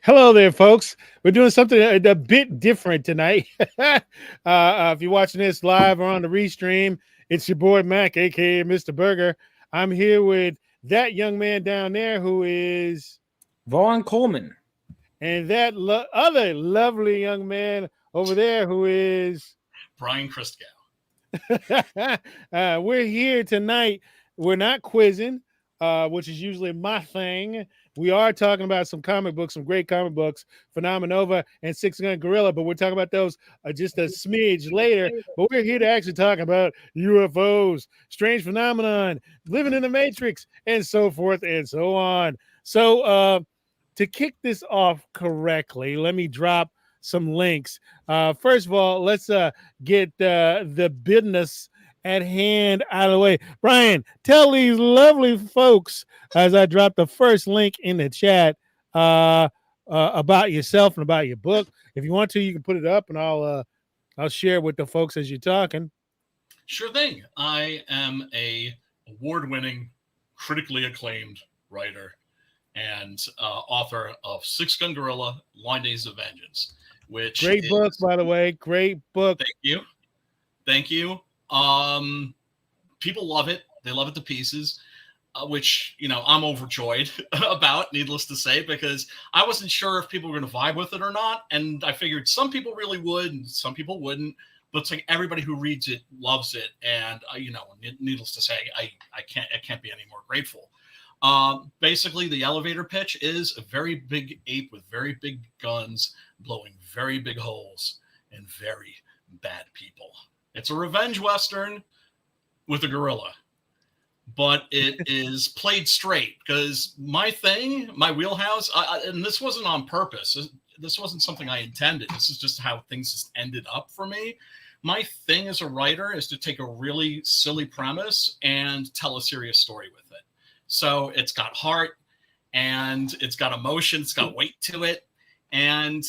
Hello there, folks. We're doing something a bit different tonight. If you're watching this live or on the restream, it's your boy Mac, aka Mr. Burger. I'm here with that young man down there who is, Vaughn Coleman. and that other lovely young man over there who is. Brian Christgau. We're here tonight. We're not quizzing, which is usually my thing. We are talking about some comic books, some great comic books, Phenomenova and Six Gun Gorilla, but we're talking about those just a smidge later. But we're here to actually talk about UFOs, strange phenomenon, living in the Matrix, and so forth and so on. So, to kick this off correctly, let me drop some links. First of all, let's get the business at hand out of the way. Brian, tell these lovely folks as I drop the first link in the chat about yourself and about your book. If you want to, you can put it up, and I'll share it with the folks as you're talking. Sure thing. I am a award-winning, critically acclaimed writer and author of Six Gun Gorilla, Line Days of Vengeance, which great book, by the way. Great book. Thank you. People love it. They love it to pieces, which, I'm overjoyed about, needless to say, because I wasn't sure if people were going to vibe with it or not. And I figured some people really would and some people wouldn't. But it's like everybody who reads it loves it. And, needless to say, I can't be any more grateful. Basically, the elevator pitch is a very big ape with very big guns blowing very big holes and very bad people. It's a revenge Western with a gorilla, but it is played straight because my wheelhouse, and this wasn't on purpose. This wasn't something I intended. This is just how things just ended up for me. My thing as a writer is to take a really silly premise and tell a serious story with it. So it's got heart and it's got emotion. It's got weight to it. And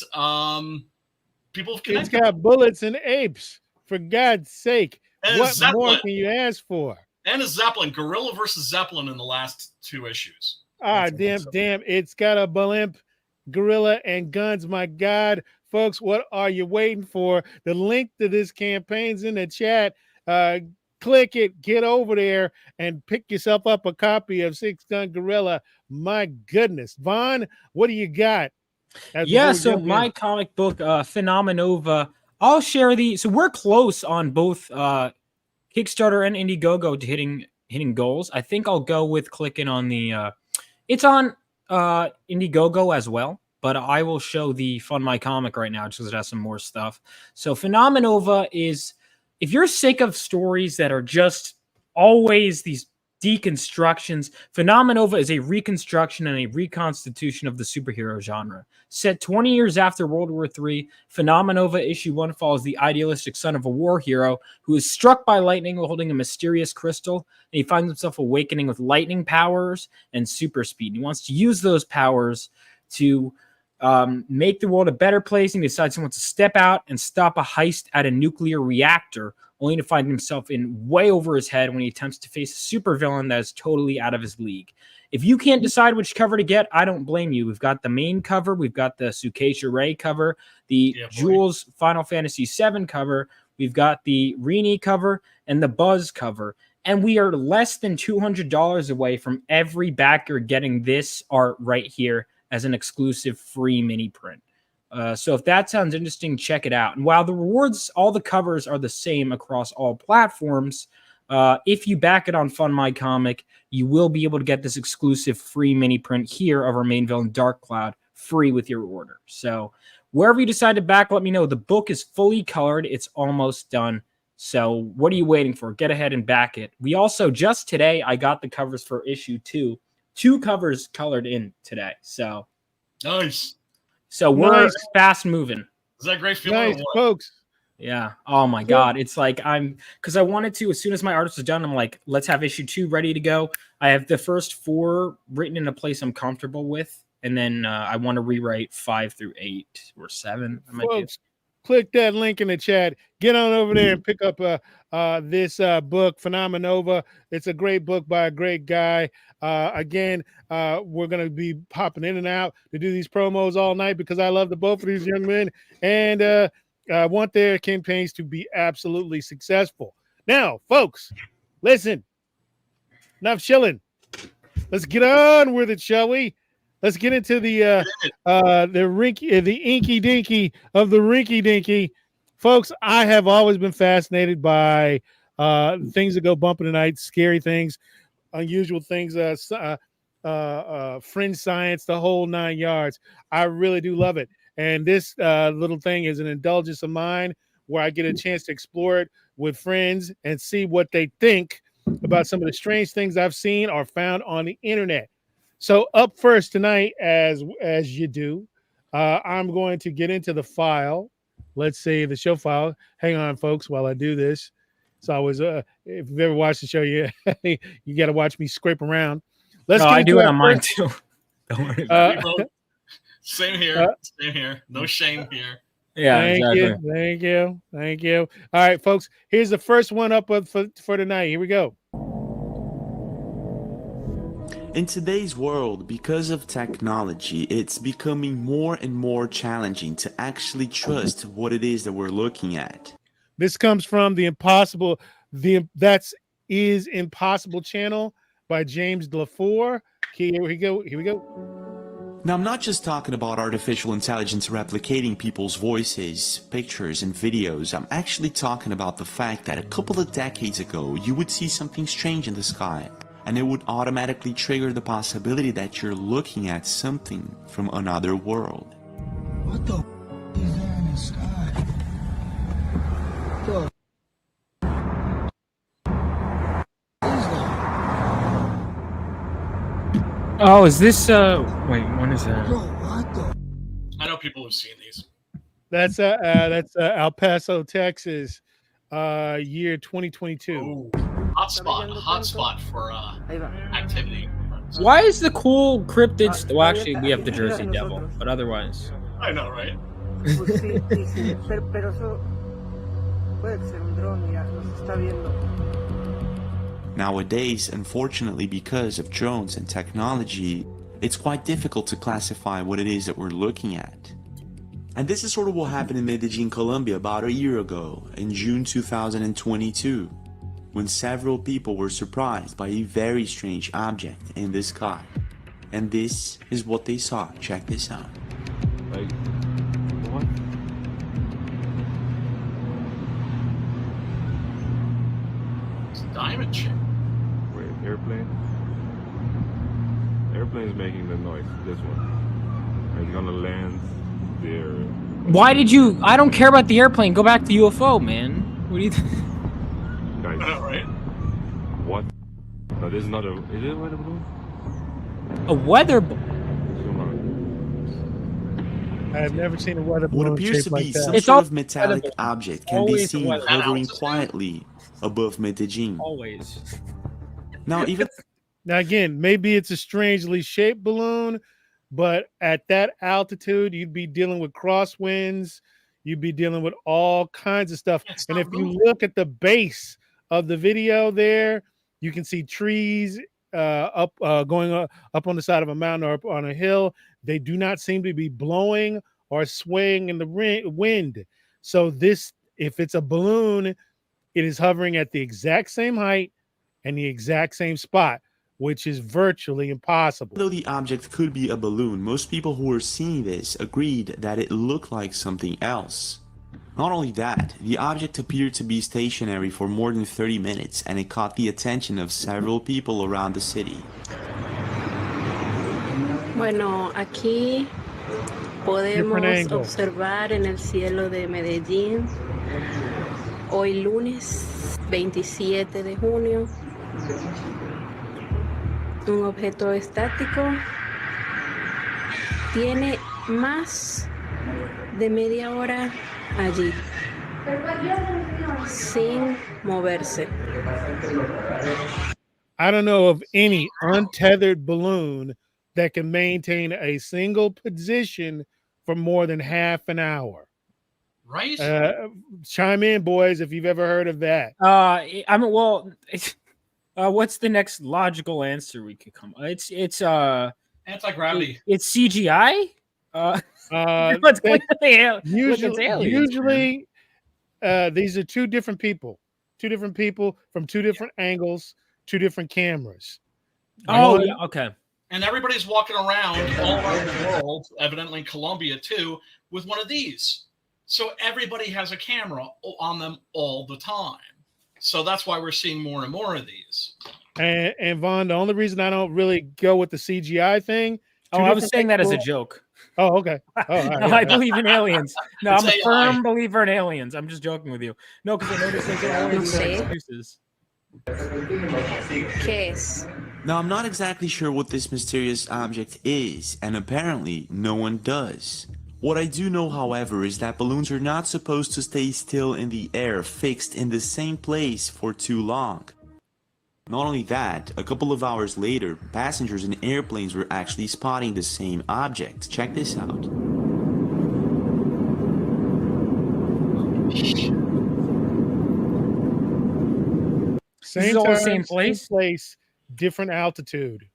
people connect. It's got bullets and apes, for God's sake. And what more can you ask for? And a Zeppelin, Gorilla versus Zeppelin in the last 2 issues. Damn. It's got a blimp, gorilla, and guns. My God. Folks, what are you waiting for? The link to this campaign's in the chat. Click it, get over there, and pick yourself up a copy of Six Gun Gorilla. My goodness. Vaughn, what do you got? So my comic book, Phenomenova, I'll share so we're close on both Kickstarter and Indiegogo to hitting goals. I think I'll go with clicking on the, it's on Indiegogo as well, but I will show the Fund My Comic right now just because it has some more stuff. So Phenomenova is, if you're sick of stories that are just always these deconstructions, Phenomenova is a reconstruction and a reconstitution of the superhero genre. Set 20 years after World War III, Phenomenova issue 1 follows the idealistic son of a war hero who is struck by lightning while holding a mysterious crystal, and he finds himself awakening with lightning powers and super speed. He wants to use those powers to make the world a better place, and he decides he wants to step out and stop a heist at a nuclear reactor, only to find himself in way over his head when he attempts to face a supervillain that is totally out of his league. If you can't decide which cover to get, I don't blame you. We've got the main cover, we've got the Sukeisha Ray cover, the Jules Final Fantasy VII cover, we've got the Rini cover, and the Buzz cover. And we are less than $200 away from every backer getting this art right here as an exclusive free mini print. So if that sounds interesting, check it out. And while the rewards, all the covers are the same across all platforms, if you back it on Fund My Comic, you will be able to get this exclusive free mini print here of our main villain, Dark Cloud, free with your order. So wherever you decide to back, let me know. The book is fully colored. It's almost done. So what are you waiting for? Get ahead and back it. We also, just today, I got the covers for issue 2. 2 covers colored in today. So nice. So we're fast moving. Is that great feeling? Nice, folks. Yeah. Oh my God. It's like because I wanted to, as soon as my artist was done, I'm like, let's have issue 2 ready to go. I have the first 4 written in a place I'm comfortable with. And then I want to rewrite 5 through 8 or 7. Folks, click that link in the chat. Get on over there and pick up this book, Phenomenova. It's a great book by a great guy. Again, we're going to be popping in and out to do these promos all night because I love the both of these young men, and I want their campaigns to be absolutely successful. Now, folks, listen. Enough chilling. Let's get on with it, shall we? Let's get into the inky dinky of the rinky dinky. Folks, I have always been fascinated by things that go bump in the night, scary things, unusual things, fringe science, the whole 9 yards. I really do love it. And this little thing is an indulgence of mine where I get a chance to explore it with friends and see what they think about some of the strange things I've seen or found on the internet. So up first tonight, as you do, I'm going to get into the file. Let's see the show file. Hang on, folks, while I do this. So I was, if you've ever watched the show, you got to watch me scrape around. I do it on mine too. Don't worry about it. Same here. Same here. No shame here. Yeah, Thank you. All right, folks. Here's the first one up for tonight. Here we go. In today's world, because of technology, it's becoming more and more challenging to actually trust what it is that we're looking at. This comes from Impossible channel by James LaFour. Here we go. Now, I'm not just talking about artificial intelligence replicating people's voices, pictures, and videos. I'm actually talking about the fact that a couple of decades ago, you would see something strange in the sky, and it would automatically trigger the possibility that you're looking at something from another world. What the is there in the sky? What is that? Oh, is this wait, when is that? Bro, what the? I know people have seen these. That's El Paso, Texas, year 2022. Ooh, hotspot for activity. Why is the cool cryptids? Well, actually, we have the Jersey Devil, but otherwise, I know, right? Nowadays, unfortunately, because of drones and technology, it's quite difficult to classify what it is that we're looking at. And this is sort of what happened in Medellin, Colombia about a year ago, in June 2022, when several people were surprised by a very strange object in the sky. And this is what they saw. Check this out. Like, what? It's a diamond shape. Wait, airplane? Airplane's making the noise. This one. It's gonna land there. why did you? I don't care about the airplane. Go back to UFO, man. What do you? Guys, Right? what? No, this is not a. Is it a weather balloon? A weather balloon? Come on. I've never seen a weather balloon What appears shaped to be like that. some It's sort all of metallic weather- object can be always a seen weather- hovering altitude. quietly above Medellin. Always. Now, even Now, again, maybe it's a strangely shaped balloon, but at that altitude, you'd be dealing with crosswinds. You'd be dealing with all kinds of stuff. It's And not if you moving. look at the base of the video there, you can see trees going up on the side of a mountain or up on a hill. They do not seem to be blowing or swaying in the wind. So this, if it's a balloon, it is hovering at the exact same height and the exact same spot, which is virtually impossible. though the object could be a balloon, most people who were seeing this agreed that it looked like something else. Not only that, the object appeared to be stationary for more than 30 minutes, and it caught the attention of several people around the city. Bueno, aquí podemos angle. observar en el cielo de Medellín, hoy lunes 27 de junio, un objeto estático. Tiene más de media hora allí, sin moverse. I don't know of any untethered balloon that can maintain a single position for more than half an hour. Right? Chime in, boys, if you've ever heard of that. What's the next logical answer we could come? It's Anti-gravity. it's CGI. Let's clearly usually these are two different people from two different angles, two different cameras. Yeah, okay. And everybody's walking around all around the world, evidently in Colombia too, with one of these. So everybody has a camera on them all the time. So that's why we're seeing more and more of these. And Vaughn, the only reason I don't really go with the CGI thing. I was saying that as a joke. Oh, okay. Oh, no, I believe in aliens. No, I'm a firm believer in aliens. I'm just joking with you. No, because I noticed they always excuses. Now, I'm not exactly sure what this mysterious object is, and apparently no one does. What I do know, however, is that balloons are not supposed to stay still in the air, fixed in the same place for too long. Not only that, a couple of hours later, passengers in airplanes were actually spotting the same object. Check this out. Same time, same place, different altitude.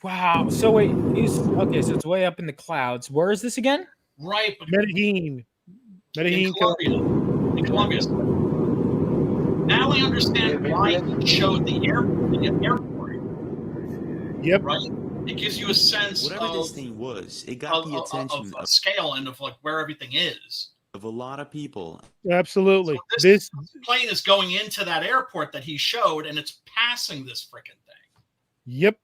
Wow. So wait, so it's way up in the clouds. Where is this again? Right. Medellin, Colombia. In Colombia. Now I understand why he showed the airport. Yep. Right? It gives you a sense whatever this thing was, it got the attention of scale and of like where everything is. Of a lot of people. Absolutely. So this plane is going into that airport that he showed, and it's passing this freaking thing. Yep.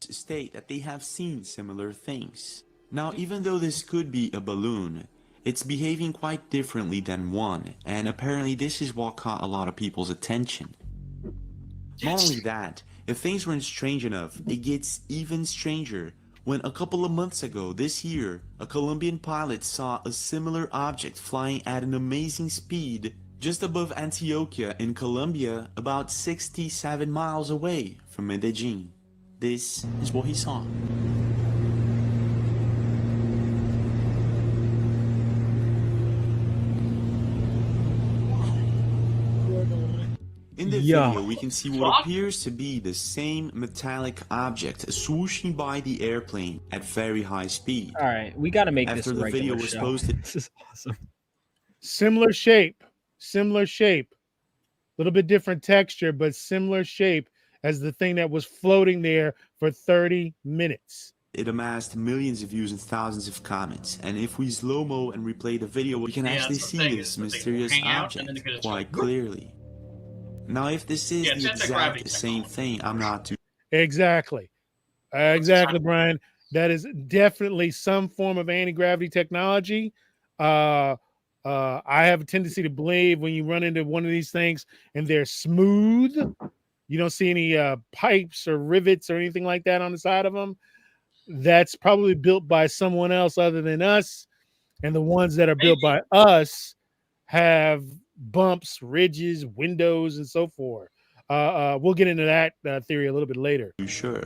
To state that they have seen similar things. Now, even though this could be a balloon, it's behaving quite differently than one, and apparently this is what caught a lot of people's attention. Not only that, if things weren't strange enough, it gets even stranger when a couple of months ago this year, a Colombian pilot saw a similar object flying at an amazing speed just above Antioquia in Colombia, about 67 miles away from Medellin. This is what he saw. In the video, we can see what appears to be the same metallic object swooshing by the airplane at very high speed. All right, we got to make After this the video was posted. This is awesome. Similar shape. A little bit different texture, but similar shape as the thing that was floating there for 30 minutes. It amassed millions of views and thousands of comments, and if we slow-mo and replay the video, we can actually see this mysterious object quite clearly. Now, if this is the exact same thing, I'm not too... Exactly, Brian. That is definitely some form of anti-gravity technology. I have a tendency to believe when you run into one of these things and they're smooth, you don't see any pipes or rivets or anything like that on the side of them. That's probably built by someone else other than us. And the ones that are built by us have bumps, ridges, windows, and so forth. We'll get into that theory a little bit later. Sure.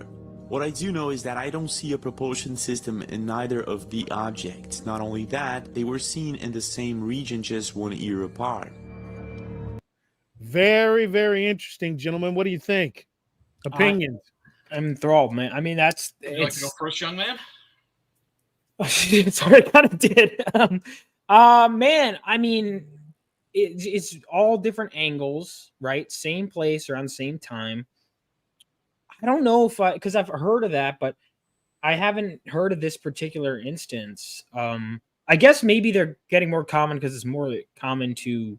What I do know is that I don't see a propulsion system in neither of the objects. Not only that, they were seen in the same region just 1 year apart. Very, very interesting, gentlemen. What do you think? Opinions? I'm enthralled, man. I mean, that's... Would you like to go first, young man? Sorry, I kind of did. Man, I mean, it's all different angles, right? Same place around the same time. I don't know if because I've heard of that, but I haven't heard of this particular instance. I guess maybe they're getting more common because it's more common to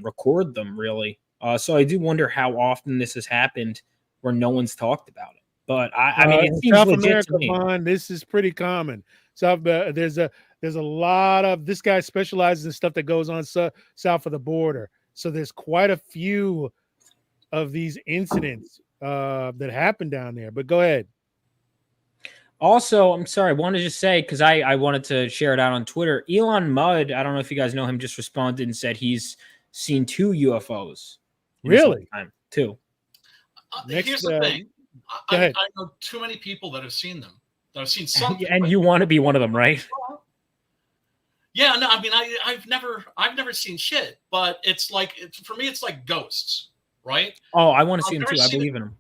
record them, really. So I do wonder how often this has happened where no one's talked about it. But I mean, it seems South legit America, to me. Vaughn, this is pretty common. There's a lot of, this guy specializes in stuff that goes on south of the border. So there's quite a few of these incidents that happen down there. But go ahead. Also, I'm sorry, I wanted to just say, because I wanted to share it out on Twitter. Elon Mudd, I don't know if you guys know him, just responded and said he's seen 2 UFOs. Really? Two. Here's the thing. I know too many people that have seen them. That have seen something. And you want to be one of them, right? Yeah, no, I mean, I've never seen shit, but it's like for me, it's like ghosts, right? Oh, I want to I've see them never too. I seen believe in them.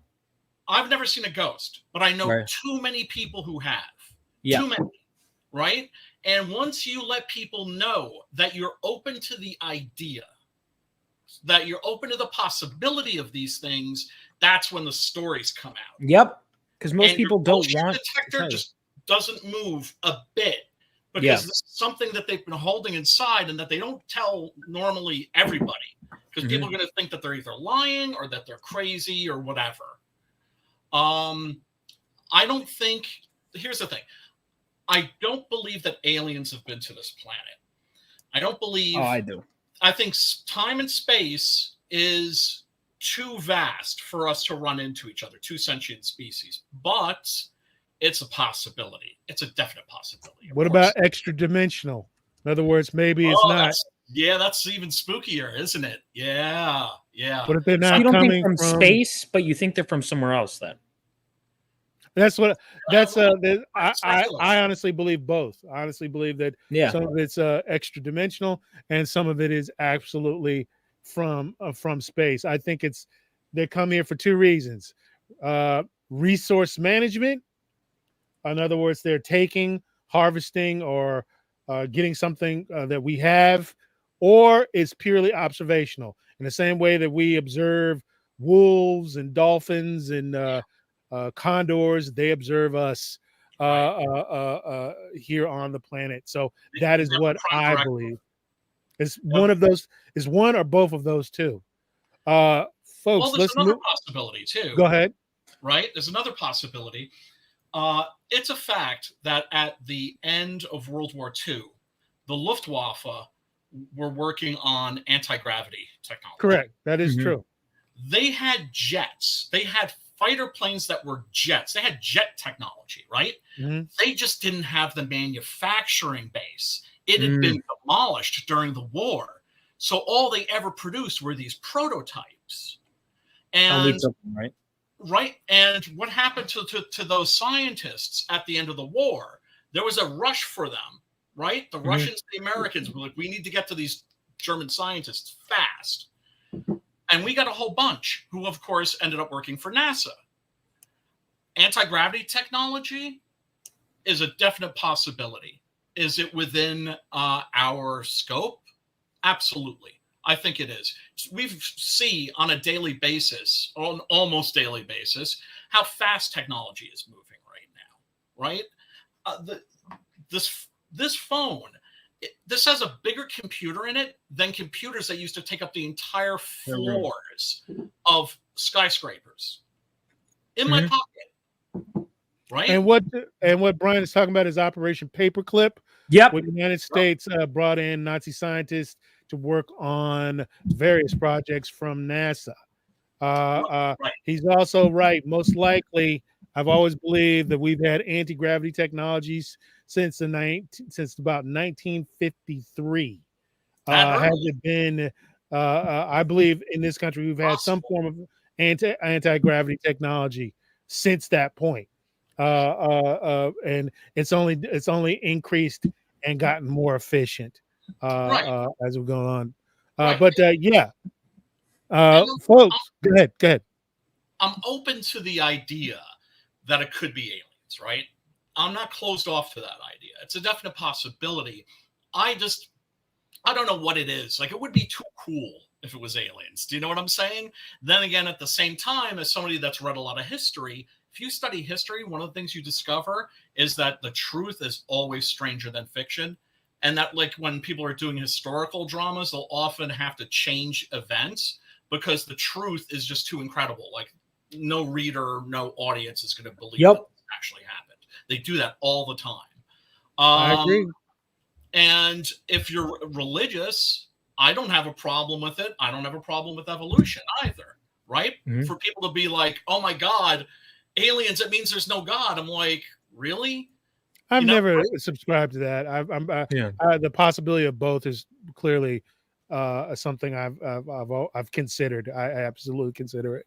I've never seen a ghost, but I know Right. too many people who have. Yeah. Too many, right? And once you let people know that you're open to the idea, that you're open to the possibility of these things, that's when the stories come out. Yep. Because most And people your don't bullshit want detector just doesn't move a bit because Yeah. this is something that they've been holding inside and that they don't tell normally everybody, because people are going to think that they're either lying or that they're crazy or whatever. I don't think. Here's the thing. I don't believe that aliens have been to this planet. I don't believe. Oh, I do. I think time and space is too vast for us to run into each other, two sentient species. But it's a possibility. It's a definite possibility. What about extra dimensional? In other words, maybe it's not. That's even spookier, isn't it? Yeah. What if they're not So you don't think coming from space, but you think they're from somewhere else then? That's I honestly believe both. I honestly believe that some of it's extra dimensional and some of it is absolutely from space. I think they come here for two reasons: resource management. In other words, they're harvesting, or getting something that we have, or it's purely observational. In the same way that we observe wolves and dolphins and condors, they observe us here on the planet. So that is what I believe. It's one of those. Is one or both of those two. Folks, well, there's another possibility too. Go ahead. Right? There's another possibility. It's a fact that at the end of World War II, the Luftwaffe were working on anti-gravity technology. Correct. That is true. They had jets. They had fighter planes that were jets. They had jet technology, right? They just didn't have the manufacturing base. It had been demolished during the war. So all they ever produced were these prototypes. And right. And what happened to those scientists at the end of the war? There was a rush for them, right? The Russians, the Americans were like, we need to get to these German scientists fast. And we got a whole bunch who, of course, ended up working for NASA. Anti-gravity technology is a definite possibility. Is it within our scope? Absolutely. I think it is. We see on a daily basis, on almost daily basis, how fast technology is moving right now, right? This phone, this has a bigger computer in it than computers that used to take up the entire floors of skyscrapers in my pocket. Right. And what Brian is talking about is Operation Paperclip. Yep. Where the United States brought in Nazi scientists to work on various projects from NASA. He's also right. Most likely, I've always believed that we've had anti-gravity technologies since about 1953. Has it been? I believe in this country we've had some form of anti-gravity technology since that point. And it's only increased and gotten more efficient as we've gone on. But folks, go ahead. I'm open to the idea that it could be aliens, right? I'm not closed off to that idea. It's a definite possibility. I don't know what it is. Like, it would be too cool if it was aliens. Do you know what I'm saying? Then again, at the same time, as somebody that's read a lot of history, if you study history, one of the things you discover is that the truth is always stranger than fiction. And that, like, when people are doing historical dramas, they'll often have to change events because the truth is just too incredible. Like, no reader, no audience is going to believe that this actually happened. They do that all the time. I agree. And if you're religious, I don't have a problem with it. I don't have a problem with evolution either, right? For people to be like, oh my God, aliens, it means there's no God. I'm like, really? I've never subscribed to that. The possibility of both is clearly something I've considered. I absolutely consider it.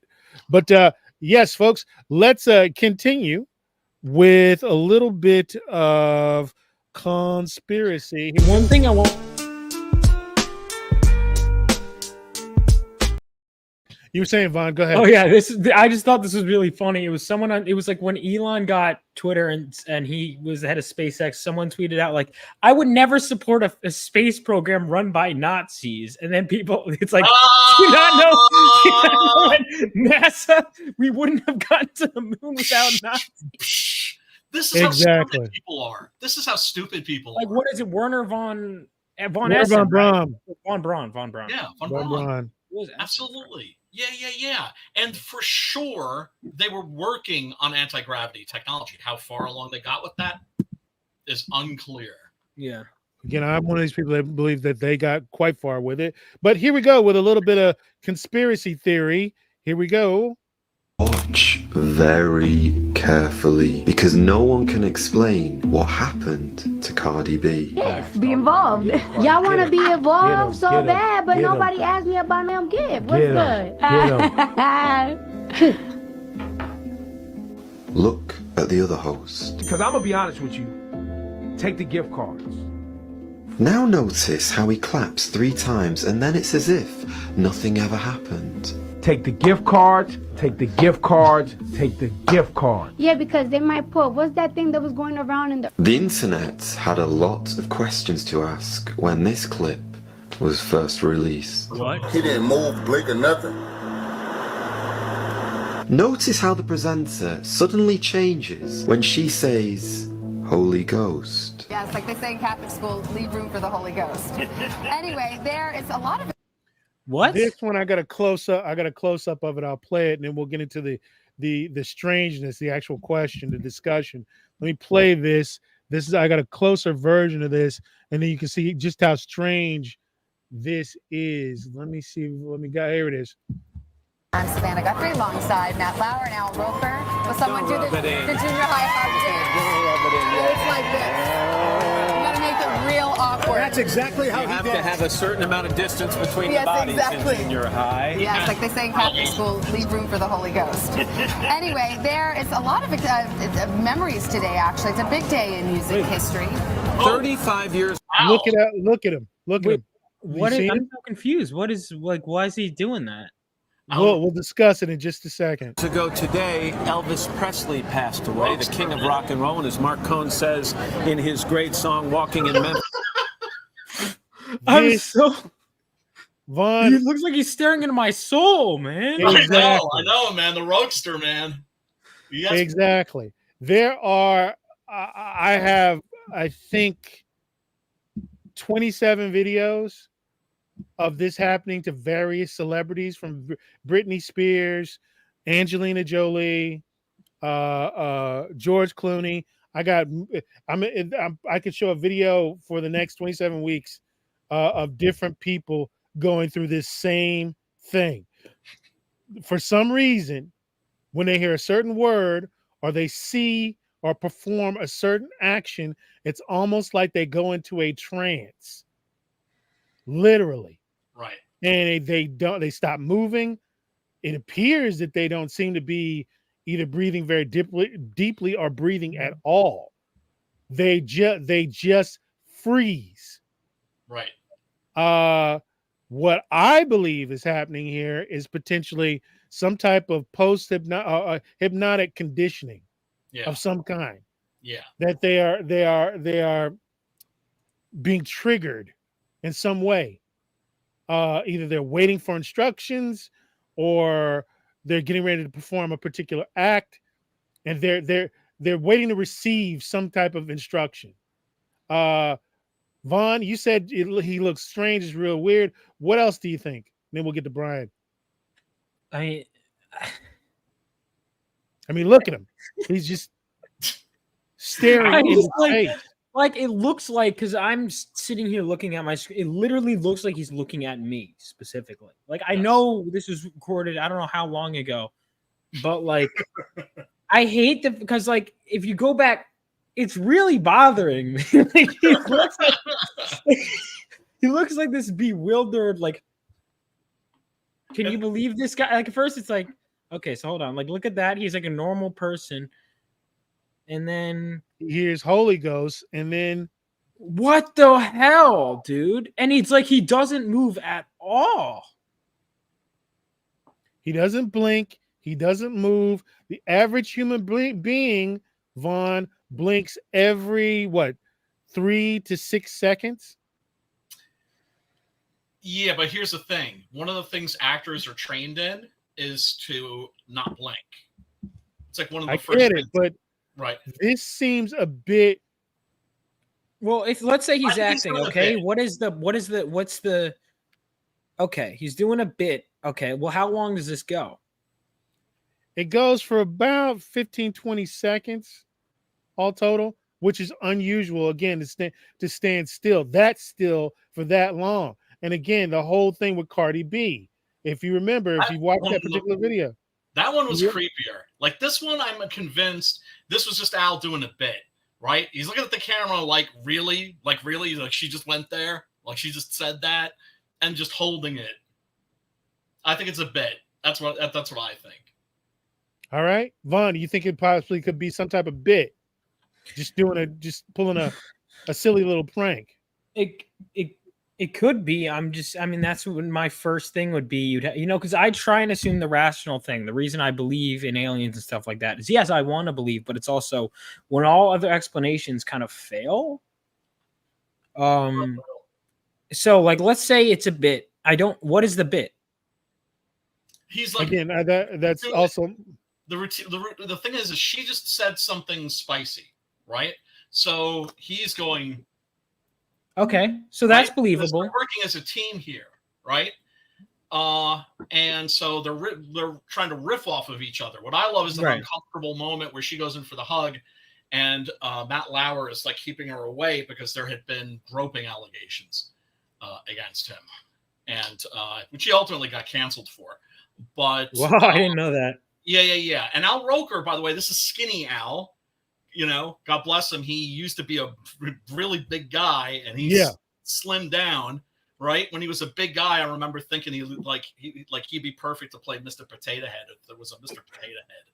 But yes, folks, let's continue with a little bit of conspiracy. One thing I want. You were saying, Vaughn, go ahead. Oh yeah, I just thought this was really funny. It was someone on. It was like when Elon got Twitter and he was the head of SpaceX. Someone tweeted out like, "I would never support a space program run by Nazis." And then people, it's like, do you not know NASA? We wouldn't have gotten to the moon without Nazis. This is how stupid people are. This is how stupid people are. What is it? Werner von Braun. Right? Von Braun. Yeah, von Braun. Absolutely. Yeah. And for sure, they were working on anti-gravity technology. How far along they got with that is unclear. Yeah. Again, I'm one of these people that believe that they got quite far with it. But here we go with a little bit of conspiracy theory. Here we go. Watch very carefully because no one can explain what happened to Cardi B. Yes, be involved. Y'all want to be involved so bad, but nobody asked me about them gift. What's good? Look at the other host. Because I'm going to be honest with you. Take the gift cards. Now notice how he claps 3 times and then it's as if nothing ever happened. Take the gift cards, take the gift cards, take the gift cards. Yeah, because they might put, what's that thing that was going around in the... The internet had a lot of questions to ask when this clip was first released. What? He didn't move, blink, or nothing. Notice how the presenter suddenly changes when she says, Holy Ghost. Yeah, it's like they say in Catholic school, leave room for the Holy Ghost. Anyway, there is a lot of... What? This one I got a close up. I got a close up of it. I'll play it, and then we'll get into the strangeness, the actual question, the discussion. Let me play this. I got a closer version of this, and then you can see just how strange this is. Let me see. Here it is. I'm Savannah Guthrie alongside Matt Lauer and Al Roper. Will someone do the junior high hug? It's like this. You gotta make it real awkward. That's exactly how you have to have a certain amount of distance between the bodies in junior high. Yeah, it's like they say in Catholic school, leave room for the Holy Ghost. Anyway, there is a lot of memories today, actually. It's a big day in music history. 35 years. Wow. Look at him. Look at him. I'm so confused. What is, like, why is he doing that? We'll discuss it in just a second. Ago today, Elvis Presley passed away, the king of rock and roll, and as Mark Cohn says in his great song "Walking in Memphis." I'm so. Vaughn, he looks like he's staring into my soul, man. Exactly. I know, man. The roadster, man. Yes. Exactly. There are. I think 27 videos of this happening to various celebrities, from Britney Spears, Angelina Jolie, George Clooney. I could show a video for the next 27 weeks of different people going through this same thing. For some reason, when they hear a certain word or they see or perform a certain action, it's almost like they go into a trance. Literally. Right. And they stop moving. It appears that they don't seem to be either breathing very deeply or breathing at all. They just freeze. Right. What I believe is happening here is potentially some type of hypnotic conditioning of some kind. Yeah. That they are being triggered in some way. Either they're waiting for instructions or they're getting ready to perform a particular act, and they're waiting to receive some type of instruction. Vaughn, you said he looks strange, is real weird. What else do you think? Then we'll get to Brian. I mean, look at him. He's just staring into space. Like, it looks like, because I'm sitting here looking at my screen, it literally looks like he's looking at me specifically. Like, I know this was recorded, I don't know how long ago, but, like, I hate that, because, like, if you go back, it's really bothering me. Like, he looks like this bewildered, like, can you believe this guy? Like, at first it's like, okay, so hold on. Like, look at that. He's like a normal person. And then he hears Holy Ghost, and then What the hell, dude? And it's like he doesn't move at all. He doesn't blink. He doesn't move. The average human being, Vaughn, blinks every, 3 to 6 seconds? Yeah, but here's the thing. One of the things actors are trained in is to not blink. It's like one of the first get things. It, but right. This seems a bit. Well, if let's say he's acting, okay, what's the okay, he's doing a bit. Okay, well, how long does this go? It goes for about 15, 20 seconds all total, which is unusual, again, to stand still. That's still for that long. And again, the whole thing with Cardi B, if you remember, if you watched that particular video. That one was creepier. Like this one, I'm convinced this was just Al doing a bit, right? He's looking at the camera like really, like she just went there, like she just said that, and just holding it. I think it's a bit. That's what I think. All right, Vaughn, you think it possibly could be some type of bit? Just pulling a silly little prank. It could be. I mean, that's what my first thing would be. Because I try and assume the rational thing. The reason I believe in aliens and stuff like that is, yes, I want to believe, but it's also when all other explanations kind of fail. So, like, let's say it's a bit. What is the bit? He's like, again, that's also the thing is she just said something spicy, right? So he's going. Okay, so that's believable. They're working as a team here, right? And so they're trying to riff off of each other. What I love is the uncomfortable moment where she goes in for the hug, and Matt Lauer is like keeping her away because there had been groping allegations against him, and which he ultimately got canceled for. But wow, I didn't know that. Yeah. And Al Roker, by the way, this is skinny Al. God bless him. He used to be a really big guy, and he's slimmed down. Right when he was a big guy, I remember thinking he'd be perfect to play Mr. Potato Head if there was a Mr. Potato Head.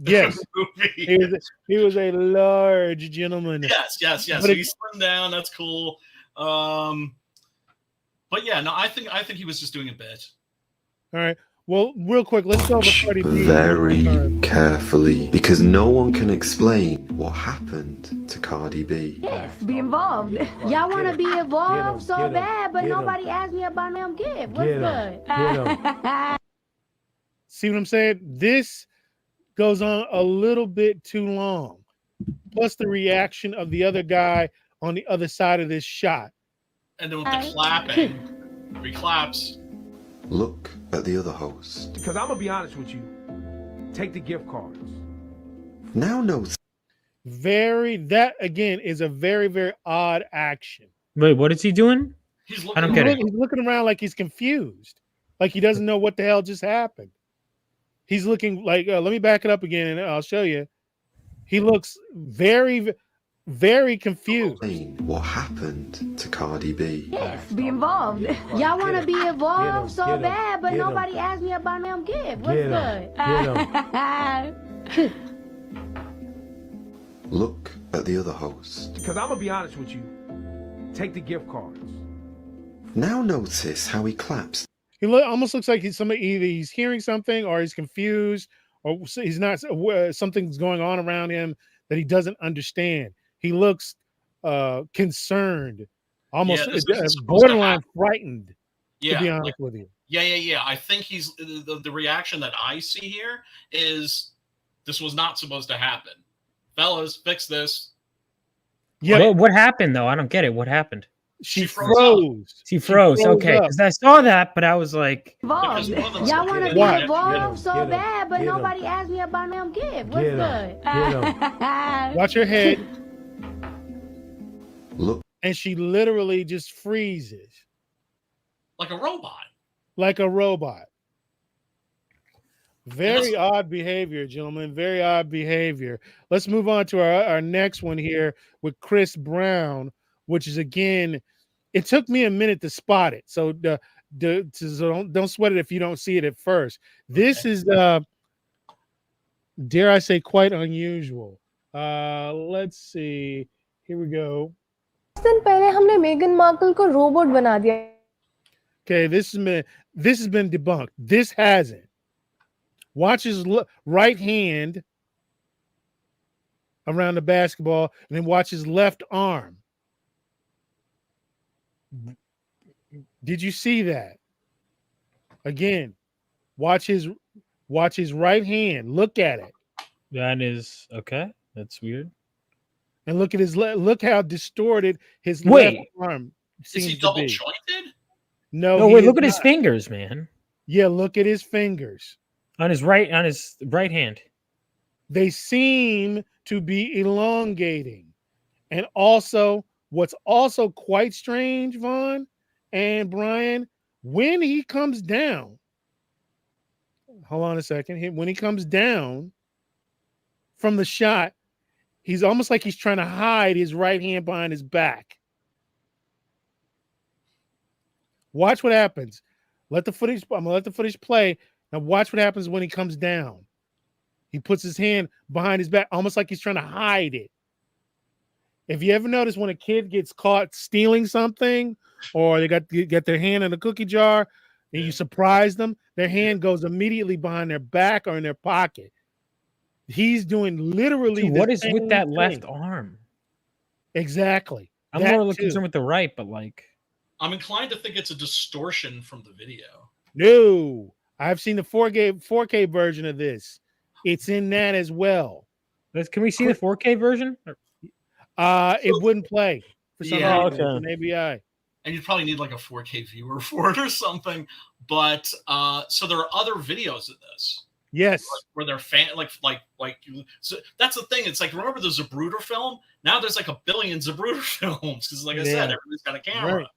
Yes, he was a large gentleman. Yes. But so he slimmed down. That's cool. But yeah, no, I think he was just doing a bit. All right. Well, real quick, let's go over Cardi B. Very carefully, because no one can explain what happened to Cardi B. Yes, be involved. Y'all want to be involved so bad, but nobody asked me about them gift. What's good? See what I'm saying? This goes on a little bit too long. Plus the reaction of the other guy on the other side of this shot. And then with the clapping, he claps. Look at the other host. Because I'm going to be honest with you. Take the gift cards. Now notice. That again is a very, very odd action. Wait, what is he doing? I don't get it. He's looking around like he's confused. Like he doesn't know what the hell just happened. He's looking like, let me back it up again and I'll show you. He looks very, very confused. What happened to Cardi B? Yes, be involved. Y'all want to be involved so bad, but nobody asked me about them gift. What's good? Look at the other host. Because I'm going to be honest with you. Take the gift cards. Now notice how he claps. He almost looks like either he's hearing something or he's confused or he's not. Something's going on around him that he doesn't understand. He looks concerned, almost borderline frightened, to be honest with you. Yeah. I think he's the reaction that I see here is this was not supposed to happen. Fellas, fix this. Yeah. Right? What happened, though? I don't get it. What happened? She froze. She froze. Okay, because I saw that, but I was like, involved. Y'all want to be involved so bad, but nobody asked me about them gift. What's good? Watch your head. Look. And she literally just freezes. Like a robot. Very odd behavior, gentlemen. Very odd behavior. Let's move on to our next one here with Chris Brown, which is, again, it took me a minute to spot it. So, don't sweat it if you don't see it at first. This is, dare I say, quite unusual. Let's see. Here we go. ने Megan Markle को robot बना दिया. Okay, this has been debunked. This hasn't. Watch his right hand around the basketball, and then watch his left arm. Did you see that? Again, watch his right hand. Look at it. That is okay. That's weird. And look at look how distorted his left arm seems Is he to double be. jointed? No, wait, look at his fingers, man. Yeah, look at his fingers. On his right hand. They seem to be elongating. And also, what's also quite strange, Vaughn and Brian, when he comes down, hold on a second. When he comes down from the shot, he's almost like he's trying to hide his right hand behind his back. Watch what happens. I'm gonna let the footage play. Now watch what happens when he comes down. He puts his hand behind his back, almost like he's trying to hide it. If you ever notice when a kid gets caught stealing something, or they get their hand in a cookie jar, and you surprise them, their hand goes immediately behind their back or in their pocket. He's doing literally. Dude, what is same with that thing. left arm? Exactly. I'm more concerned with the right, but like, I'm inclined to think it's a distortion from the video. No, I've seen the 4K version of this. It's in that as well. Can we see the 4K version? It wouldn't play for some reason. Okay. It's an ABI. And you'd probably need like a 4K viewer for it or something. But so there are other videos of this. Yes, where they're so that's the thing. It's like, remember the Zapruder film? Now there's like a billion Zapruder films because, like I said, everybody's got a camera. Right.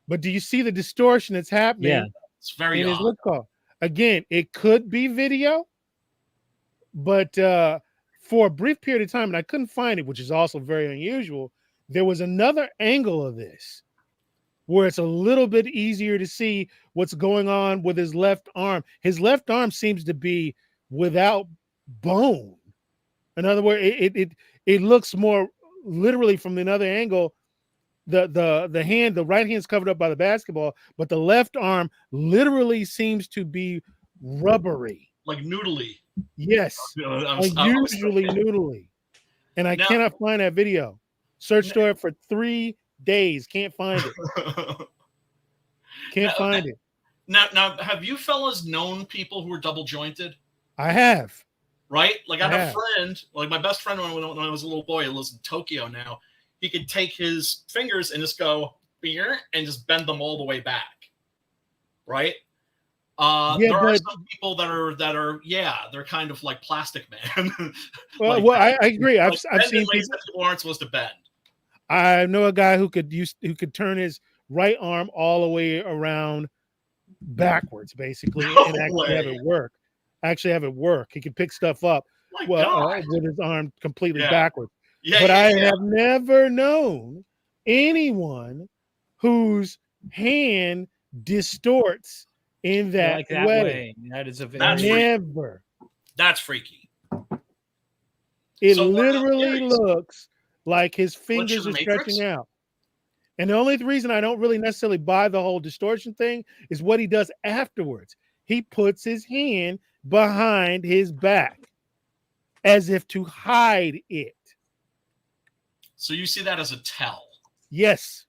But do you see the distortion that's happening? Yeah, it's very odd. odd. Look, again, it could be video, but for a brief period of time, and I couldn't find it, which is also very unusual. There was another angle of this where it's a little bit easier to see what's going on with his left arm. His left arm seems to be without bone. In other words, it looks more literally from another angle. The right hand's covered up by the basketball, but the left arm literally seems to be rubbery. Like noodly. Yes. Usually noodly. And I cannot find that video. Searched for it for 3 days. Can't find it. Can't find it. Now, have you fellas known people who are double jointed? I have. Right? Like I have a friend, like my best friend when I was a little boy, he lives in Tokyo now. He could take his fingers and just go beer and just bend them all the way back. Right? There are some people that are they're kind of like Plastic Man. Well, I agree. I've seen people aren't supposed to bend. I know a guy who could turn his right arm all the way around backwards, basically, and actually have it work. He could pick stuff up with his arm completely backwards. But I have never known anyone whose hand distorts in that, way. That is never. That's freaky. It literally looks like his fingers are stretching out. And the only reason I don't really necessarily buy the whole distortion thing is what he does afterwards. He puts his hand behind his back as if to hide it. So you see that as a tell? Yes.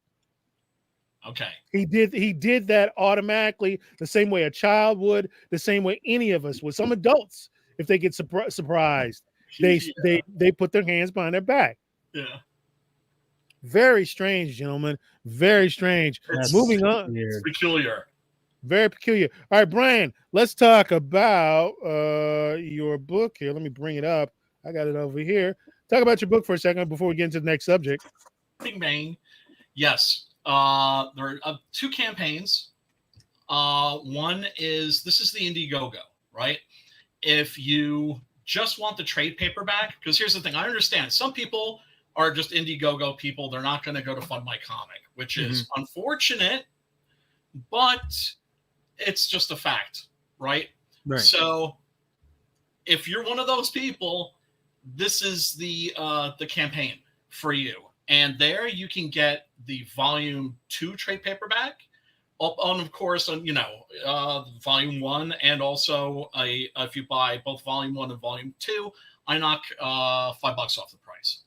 Okay. He did that automatically, the same way a child would, the same way any of us would. Some adults, if they get surprised, they put their hands behind their back. Yeah. Very strange, gentlemen. Very strange. Moving on. It's peculiar. Very peculiar. All right, Brian, let's talk about your book here. Let me bring it up. I got it over here. Talk about your book for a second before we get into the next subject. Bing bang. Yes. There are 2 campaigns. One is, this is the Indiegogo, right? If you just want the trade paperback, because here's the thing, I understand some people are just Indiegogo people. They're not going to go to Fund My Comic, which is unfortunate, but it's just a fact, right? So if you're one of those people, this is the campaign for you. And there you can get the volume 2 trade paperback. On, of course, on volume 1, and also if you buy both volume 1 and volume 2, I knock $5 off the price.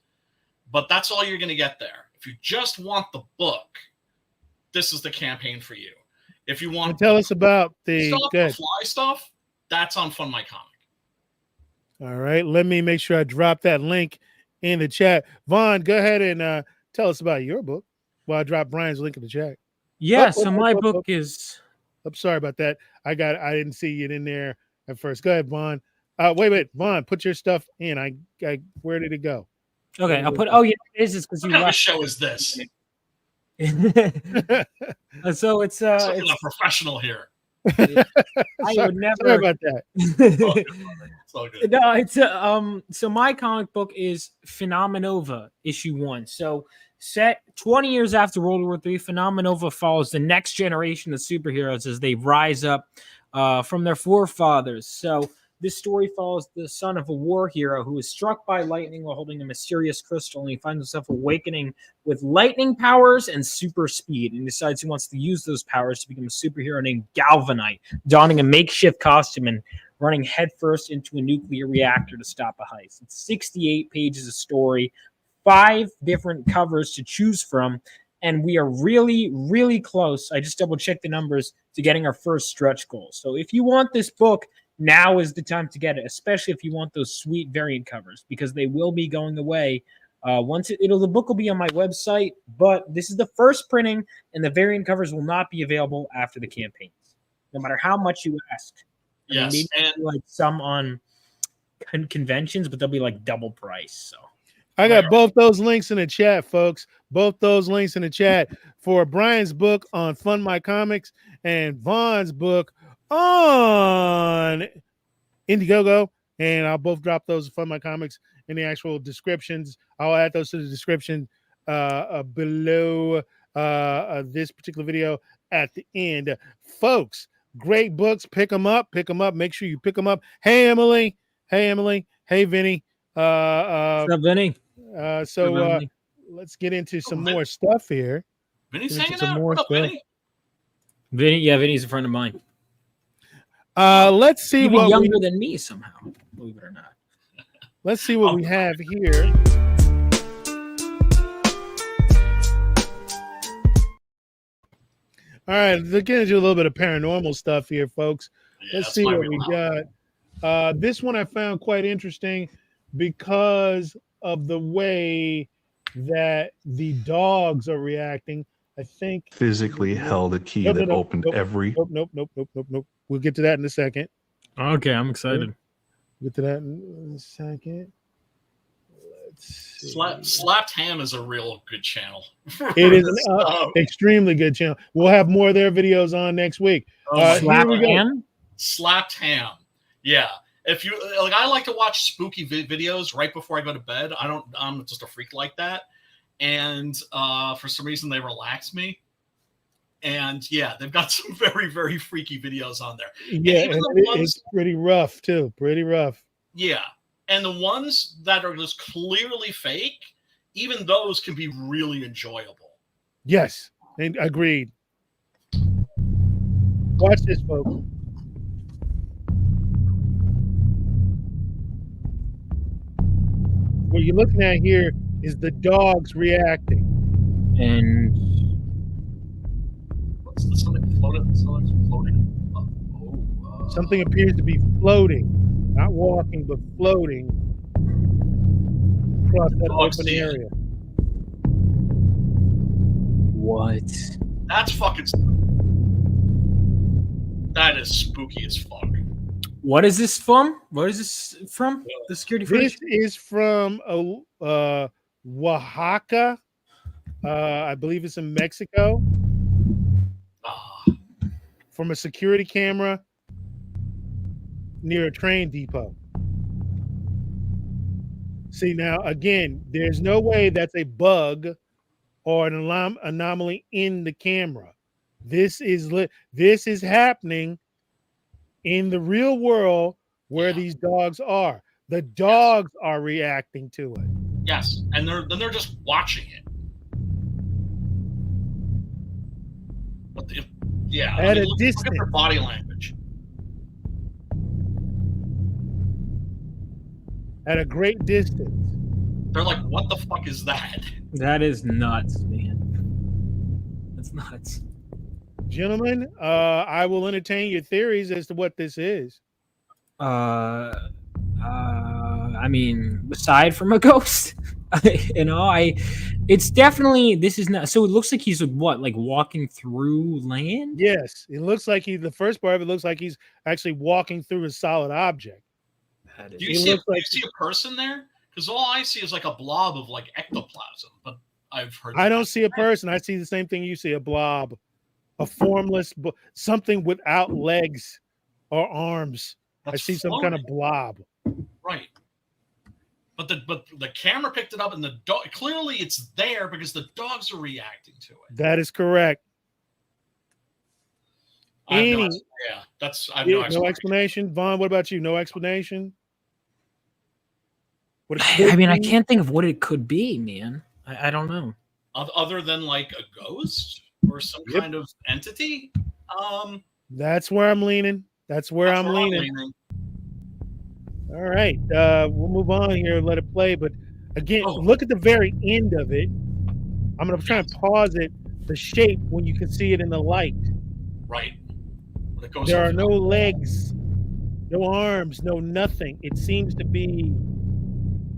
But that's all you're going to get there. If you just want the book, this is the campaign for you. If you want, tell us about the fly stuff, that's on Fund My Comic. All right, let me make sure I drop that link in the chat. Vaughn, go ahead and tell us about your book while I drop Brian's link in the chat. Yeah, so my book is. I'm sorry about that. I didn't see it in there at first. Go ahead, Vaughn. Wait, Vaughn, put your stuff in. Where did it go? Okay, I'll put. Oh yeah, this is because you. What kind of a show is this? So it's a professional here. I would never. Sorry about that. It's all good. No, it's so my comic book is Phenomenova issue 1. So set 20 years after World War III, Phenomenova follows the next generation of superheroes as they rise up from their forefathers. So this story follows the son of a war hero who is struck by lightning while holding a mysterious crystal, and he finds himself awakening with lightning powers and super speed, and decides he wants to use those powers to become a superhero named Galvanite, donning a makeshift costume and running headfirst into a nuclear reactor to stop a heist. It's 68 pages of story, 5 different covers to choose from, and we are really, really close. I just double-checked the numbers to getting our first stretch goal. So if you want this book, now is the time to get it, especially if you want those sweet variant covers, because they will be going away. The book will be on my website, but this is the first printing, and the variant covers will not be available after the campaigns, no matter how much you ask. Yes, maybe like some on conventions, but they'll be like double price. So I got both those links in the chat, folks. Both those links in the chat for Brian's book on Fund My Comics and Vaughn's book on Indiegogo, and I'll both drop those Fund My Comics in the actual descriptions. I'll add those to the description below this particular video at the end. Folks, great books. Pick them up. Make sure you pick them up. Hey, Emily. Hey, Vinny. What's up, Vinny? Let's get into some more stuff here. Vinny's hanging out. What up, Vinny? Vinny's a friend of mine. Let's see what younger than me somehow, believe it or not. Let's see what we have here. All right, let's get into a little bit of paranormal stuff here, folks. Let's see what we got. This one I found quite interesting because of the way that the dogs are reacting. I think physically held a key that opened every. Nope. We'll get to that in a second. Okay, I'm excited. We'll get to that in a second. Let's see. Slapped Ham is a real good channel. It is an extremely good channel. We'll have more of their videos on next week. Slapped Ham? Slapped Ham. Yeah. If you like, I like to watch spooky videos right before I go to bed. I'm just a freak like that. And for some reason they relax me. And yeah, they've got some very, very freaky videos on there. Yeah, it's pretty rough too. Pretty rough. Yeah. And the ones that are just clearly fake, even those can be really enjoyable. Yes, and agreed. Watch this, folks. What you're looking at here is the dogs reacting. And what's this? Something floating? Something's floating. Something appears to be floating, not walking, but floating across that open area. What? That's fucking. That is spooky as fuck. What is this from? What is this from? The security footage? This is from Oaxaca. I believe it's in Mexico. From a security camera near a train depot. See, now, again, there's no way that's a bug or an anomaly in the camera. This is happening in the real world where these dogs are. The dogs are reacting to it. Yes, and they're just watching it. Yeah, At a look distance. at their body language. At a great distance. They're like, what the fuck is that? That is nuts, man. That's nuts. Gentlemen, I will entertain your theories as to what this is. I mean, aside from a ghost, it's definitely, this is not, so it looks like he's like walking through land? Yes, it looks like the first part of it looks like he's actually walking through a solid object. Do you see a person there? Because all I see is like a blob of like ectoplasm, but I've heard. I don't see a person. I see the same thing you see, a blob, a formless, something without legs or arms. I see some kind of blob. Right. But the camera picked it up, and the dog, clearly it's there because the dogs are reacting to it. That is correct. I have no explanation. Vaughn, what about you? No explanation? I mean, I can't think of what it could be, man. I don't know. Other than like a ghost or some kind of entity? That's where I'm leaning. That's where I'm leaning. All right. We'll move on here and let it play. But again, look at the very end of it. I'm going to try and pause it. The shape when you can see it in the light. Right. There are no legs, no arms, no nothing. It seems to be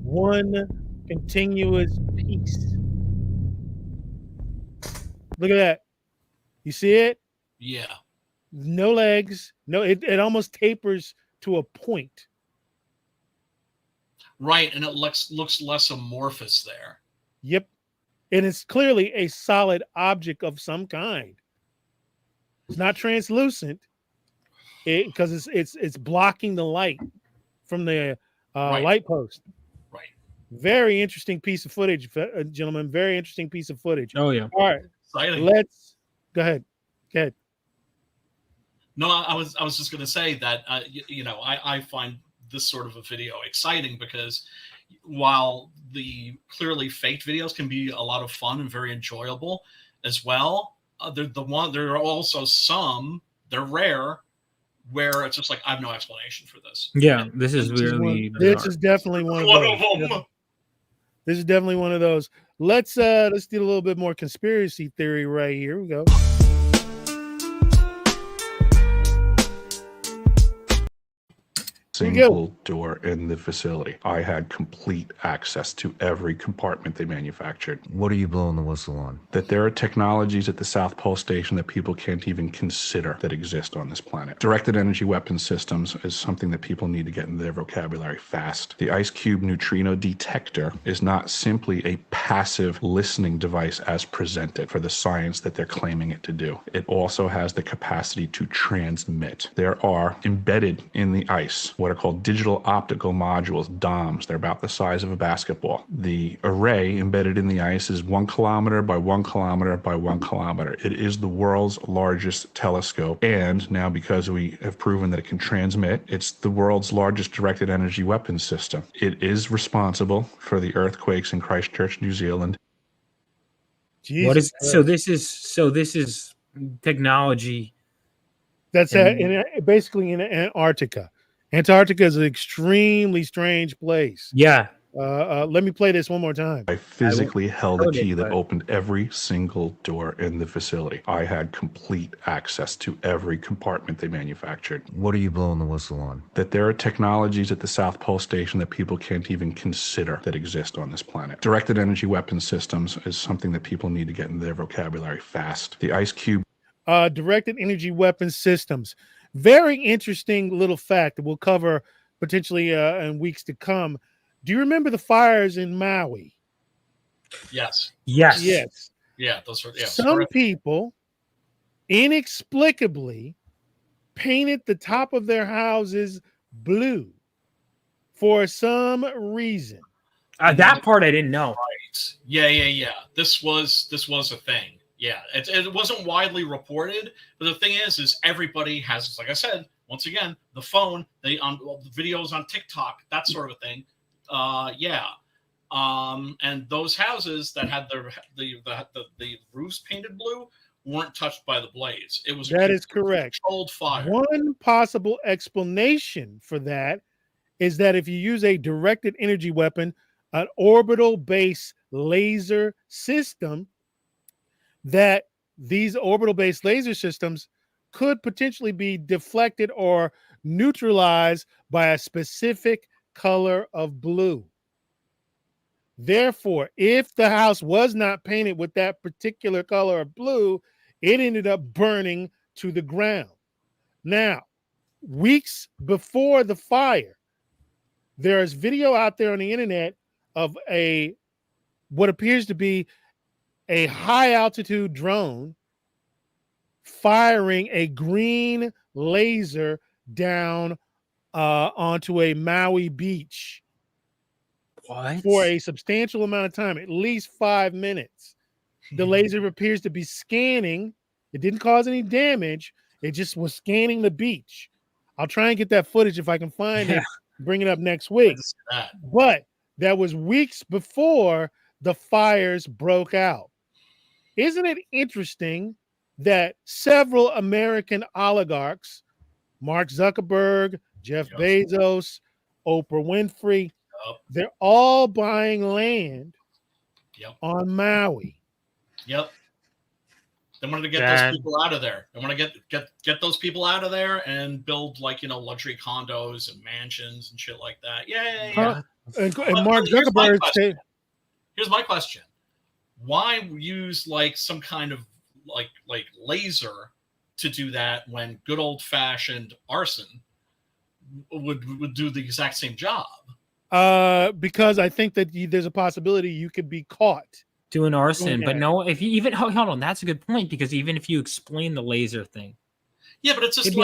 one continuous piece. Look at that. You see it? Yeah. No legs. No, it almost tapers to a point. Right, and it looks less amorphous there. Yep. And it's clearly a solid object of some kind. It's not translucent because it's blocking the light from the light post. Right. Very interesting piece of footage, gentlemen. Very interesting piece of footage. Oh, yeah. All right. Exciting. Let's go ahead. Go ahead. No, I was just going to say that I find this sort of a video exciting because while the clearly faked videos can be a lot of fun and very enjoyable as well, there are also some, they're rare, where it's just like I have no explanation for this. Yeah, this is really this is definitely one of those. This is definitely one of those. Let's do a little bit more conspiracy theory right here. We go. Single door in the facility. I had complete access to every compartment they manufactured. What are you blowing the whistle on? That there are technologies at the South Pole Station that people can't even consider that exist on this planet. Directed energy weapon systems is something that people need to get into their vocabulary fast. The Ice Cube neutrino detector is not simply a passive listening device as presented for the science that they're claiming it to do. It also has the capacity to transmit. There are embedded in the ice what are called digital optical modules, DOMs. They're about the size of a basketball. The array embedded in the ice is 1 kilometer by 1 kilometer by 1 kilometer. It is the world's largest telescope. And now because we have proven that it can transmit, it's the world's largest directed energy weapons system. It is responsible for the earthquakes in Christchurch, New Zealand. What is so this is technology that's basically in Antarctica. Antarctica is an extremely strange place. Yeah. Let me play this one more time. I physically held a key that opened every single door in the facility. I had complete access to every compartment they manufactured. What are you blowing the whistle on? That there are technologies at the South Pole Station that people can't even consider that exist on this planet. Directed energy weapon systems is something that people need to get into their vocabulary fast. The Ice Cube. Directed energy weapon systems. Very interesting little fact that we'll cover potentially in weeks to come. Do you remember the fires in Maui? Yes. Yes. Yes. Yeah, those are some people inexplicably painted the top of their houses blue for some reason. That part I didn't know. Right. Yeah. This was a thing. Yeah, it wasn't widely reported, but the thing is everybody has, like I said, once again, the phone, the videos on TikTok, that sort of a thing. And those houses that had the roofs painted blue weren't touched by the blaze. It was that is correct. Controlled fire. One possible explanation for that is that if you use a directed energy weapon, an orbital base laser system, that these orbital based laser systems could potentially be deflected or neutralized by a specific color of blue. Therefore, if the house was not painted with that particular color of blue, it ended up burning to the ground. Now, weeks before the fire, there is video out there on the internet of what appears to be a high altitude drone firing a green laser down onto a Maui beach. What? For a substantial amount of time, at least 5 minutes. The laser appears to be scanning. It didn't cause any damage. It just was scanning the beach. I'll try and get that footage if I can find it, bring it up next week. But that was weeks before the fires broke out. Isn't it interesting that several American oligarchs, Mark Zuckerberg, Jeff Bezos, Oprah Winfrey, they're all buying land on Maui. Yep. They wanted to get those people out of there. They want to get those people out of there and build luxury condos and mansions and shit like that. Yeah. And Mark Zuckerberg said, here's my question. Why use some kind of like laser to do that when good old fashioned arson would do the exact same job? Because I think that there's a possibility you could be caught doing arson. But no, if you even hold on, that's a good point, because even if you explain the laser thing, but it's just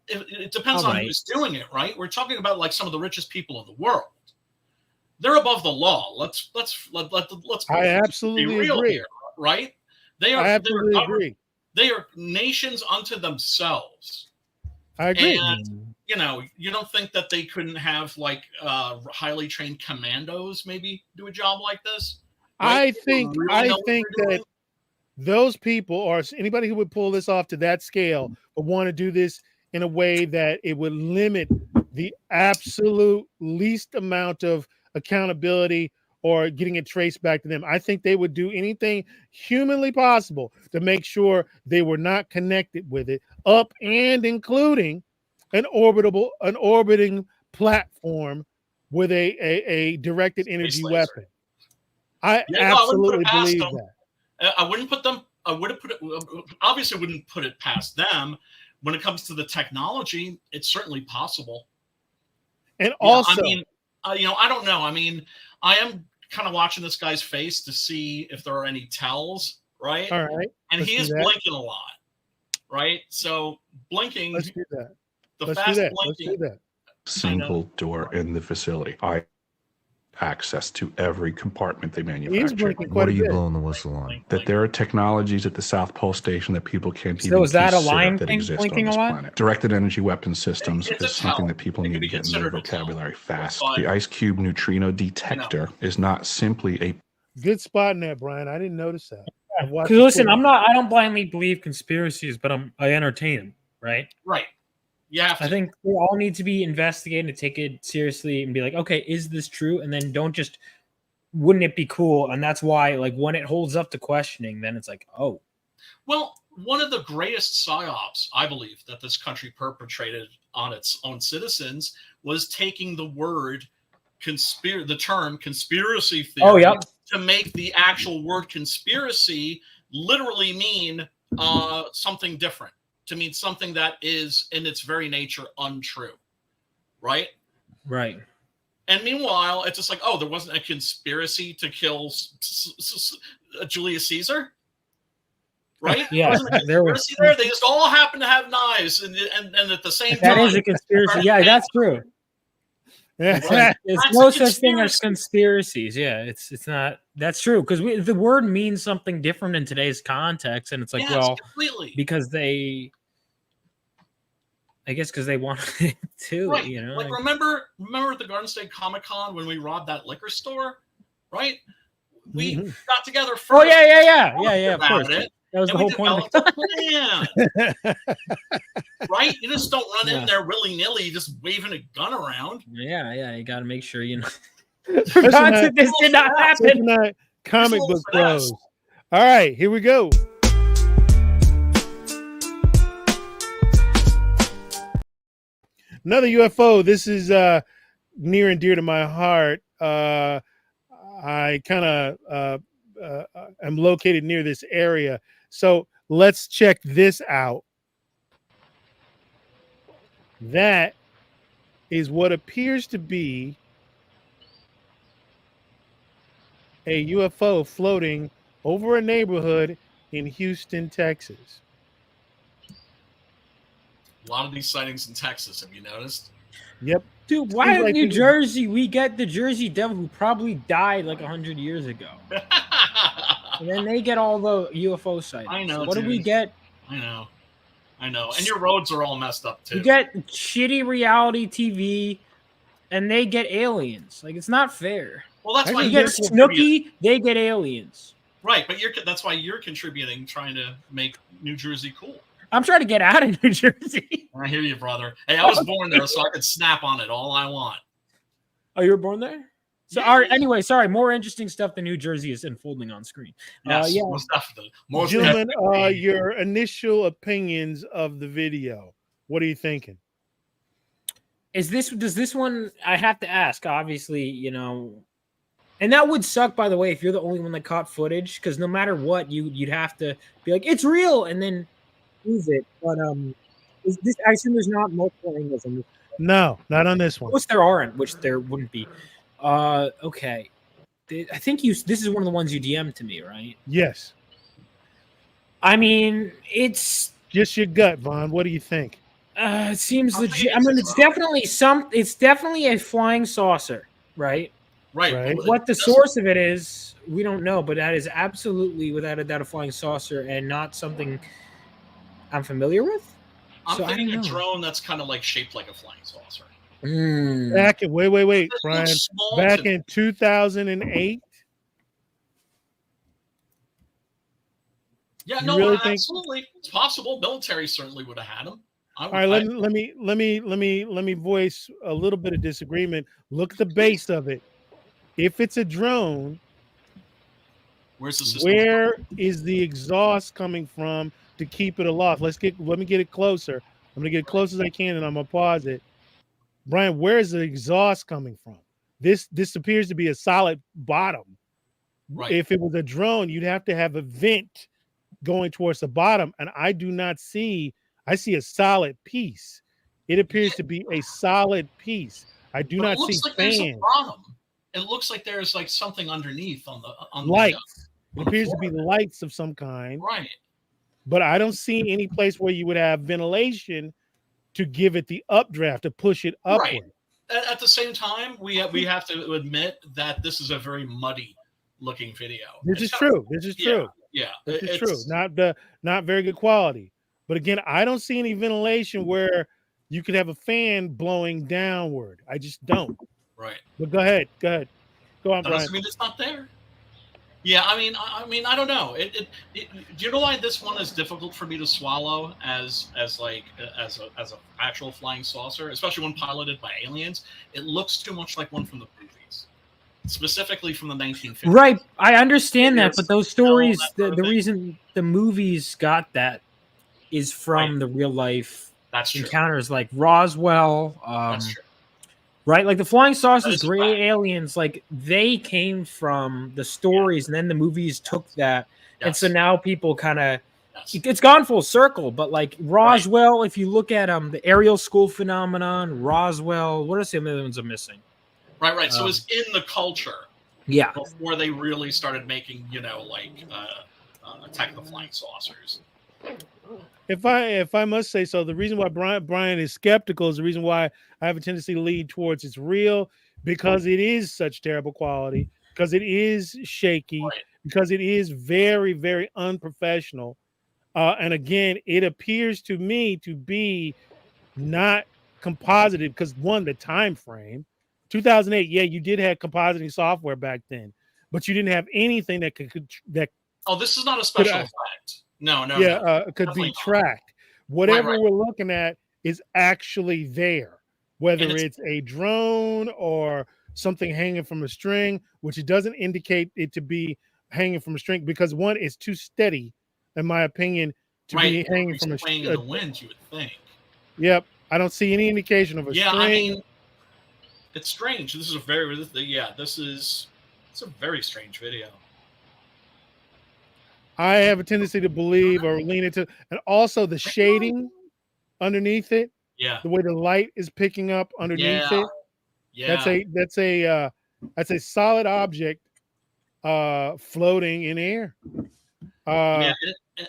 it depends on who's doing it, right? We're talking about some of the richest people in the world. They're above the law. Let's I absolutely be real agree. Here, right? I absolutely agree. They are nations unto themselves. I agree. And you don't think that they couldn't have highly trained commandos maybe do a job like this? Right? I think that those people, or anybody who would pull this off to that scale, would want to do this in a way that it would limit the absolute least amount of accountability or getting it traced back to them. I think they would do anything humanly possible to make sure they were not connected with it, up and including an orbiting platform with a directed energy weapon. I absolutely believe that. I wouldn't put them. I would have put it. Obviously, wouldn't put it past them. When it comes to the technology, it's certainly possible. And also, I don't know. I am kind of watching this guy's face to see if there are any tells, right? All right. And he is blinking a lot, right? So blinking. Let's do that. The fast blinking. Let's do that. Single door in the facility. Access to every compartment they manufacture. What are you blowing the whistle on? That there are technologies at the South Pole Station that people can't so even is that a consider line that thing exist blinking on this a lot? planet. Directed energy weapon systems It's is a something tell. that people It need can to be get in their considered a tell. vocabulary fast. But- The ice cube neutrino detector is not simply a Good spot in there, Brian. I didn't notice that. Because listen, I don't blindly believe conspiracies, but I entertain them, right? Right. Yeah. I think they all need to be investigated and take it seriously and be like, okay, is this true? And then don't just, wouldn't it be cool? And that's why, when it holds up to questioning, then it's like, oh. Well, one of the greatest psyops, I believe, that this country perpetrated on its own citizens was taking the term conspiracy theory to make the actual word conspiracy literally mean something different, to mean something that is in its very nature untrue, right? Right. And meanwhile, it's just there wasn't a conspiracy to kill Julius Caesar, right? Yeah, there was. They just all happen to have knives, and at the same time, that is a conspiracy. Yeah, that's true. There's no such thing as conspiracies. Yeah, it's not. That's true, because the word means something different in today's context, and it's completely. Because they. I guess because they want it too, right. Remember at the Garden State Comic-Con when we robbed that liquor store, right? We got together first. Oh yeah, of course. That was the whole point of the plan. Right? You just don't run in there willy-nilly just waving a gun around. Yeah. You got to make sure you know. This did not happen. Comic book bros. All right, here we go. Another UFO. This is near and dear to my heart. I kind of am located near this area. So let's check this out. That is what appears to be a UFO floating over a neighborhood in Houston, Texas. A lot of these sightings in Texas, have you noticed? Yep. Dude, why in New Jersey we get the Jersey Devil who probably died like 100 years ago? And then they get all the UFO sightings. I know. What do we get? I know. And your roads are all messed up too. You get shitty reality TV, and they get aliens. Like, it's not fair. Well, that's why you get Snooki, they get aliens. Right, but that's why you're contributing, trying to make New Jersey cool. I'm trying to get out of New Jersey. I hear you, brother. Hey, I was born there, so I could snap on it all I want. Oh, you were born there? So, anyway, sorry. More interesting stuff than New Jersey is unfolding on screen. Yes, most definitely. Gentlemen, your initial opinions of the video. What are you thinking? Does this one? I have to ask. Obviously, you know, and that would suck. By the way, if you're the only one that caught footage, because no matter what, you'd have to be like, it's real, and then prove it. But is this? I assume there's not multiple angles on this. No, not on this one. Which there aren't, which there wouldn't be. Okay. I think this is one of the ones you DM'd to me, right? Yes. I mean, it's just your gut, Vaughn. What do you think? It seems legit. I mean, it's definitely a flying saucer, right? Right. What the source of it is, we don't know, but that is absolutely, without a doubt, a flying saucer and not something I'm familiar with. I'm thinking a drone that's kind of like shaped like a flying saucer. Back in wait, Brian. Back in 2008. Yeah, no, absolutely, it's possible. Military certainly would have had them. All right, let me voice a little bit of disagreement. Look at the base of it. If it's a drone, where's the system? Where is the exhaust coming from to keep it aloft? Let me get it closer. I'm gonna get it close as I can, and I'm gonna pause it. Brian, where is the exhaust coming from? This appears to be a solid bottom. Right. If it was a drone, you'd have to have a vent going towards the bottom, and I do not see. I see a solid piece. It appears to be a solid piece. I do not see fans. It looks like there's like something underneath on the lights. It appears to be lights of some kind. Right. But I don't see any place where you would have ventilation to give it the updraft, to push it upward. Right. At the same time, we have to admit that this is a very muddy looking video. This is true. This is true. Yeah. This is true. Not very good quality. But again, I don't see any ventilation where you could have a fan blowing downward. I just don't. Right. But go ahead. Go on, Brian. Doesn't mean it's not there. Yeah, I mean, I don't know. Do you know why this one is difficult for me to swallow as a actual flying saucer, especially when piloted by aliens? It looks too much like one from the movies, specifically from the 1950s. Right, I understand that, but those stories, the reason the movies got that is from the real life encounters, like Roswell. That's true. Right, like the flying saucers, gray aliens, like they came from the stories, and then the movies took that, and so now people kind of, it's gone full circle. But like Roswell, if you look at the Ariel School phenomenon, Roswell, what are some other ones I'm missing? Right. So it's in the culture, before they really started making, Attack of the Flying Saucers. If I must say so, the reason why Brian is skeptical is the reason why I have a tendency to lead towards it's real, because it is such terrible quality, because it is shaky, because it is very, very unprofessional. And again, it appears to me to be not composited because, one, the time frame, 2008. Yeah, you did have compositing software back then, but you didn't have anything that could. Oh, this is not a special effect. No, no, Yeah, no. could be Definitely not. tracked. Whatever right. we're looking at is actually there, whether it's a drone or something hanging from a string, which it doesn't indicate it to be hanging from a string because one is too steady, in my opinion, to Right, be it would hanging be from a swaying in the wind, you would think. Yep, I don't see any indication of a Yeah, string. I mean, it's strange. This is a very, it's a very strange video. I have a tendency to believe or lean into, and also the shading underneath it. Yeah. The way the light is picking up underneath Yeah. it. Yeah. That's a solid object floating in air. Yeah,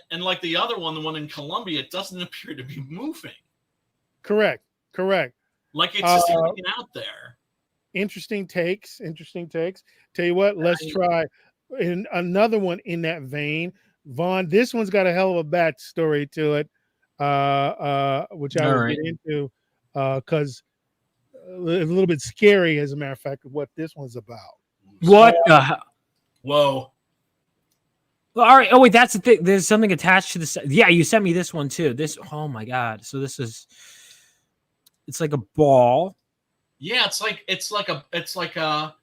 and like the other one, the one in Colombia, it doesn't appear to be moving. Correct. Like it's just hanging out there. Interesting takes. Tell you what, let's try in another one in that vein. Vaughn, this one's got a hell of a backstory to it, which I will get into because a little bit scary, as a matter of fact, what this one's about. What the hell? Whoa. Well, all right. Oh wait, that's the thing. There's something attached to this. Yeah, you sent me this one too. This. Oh my god. So this is. It's like a ball. Yeah, it's like a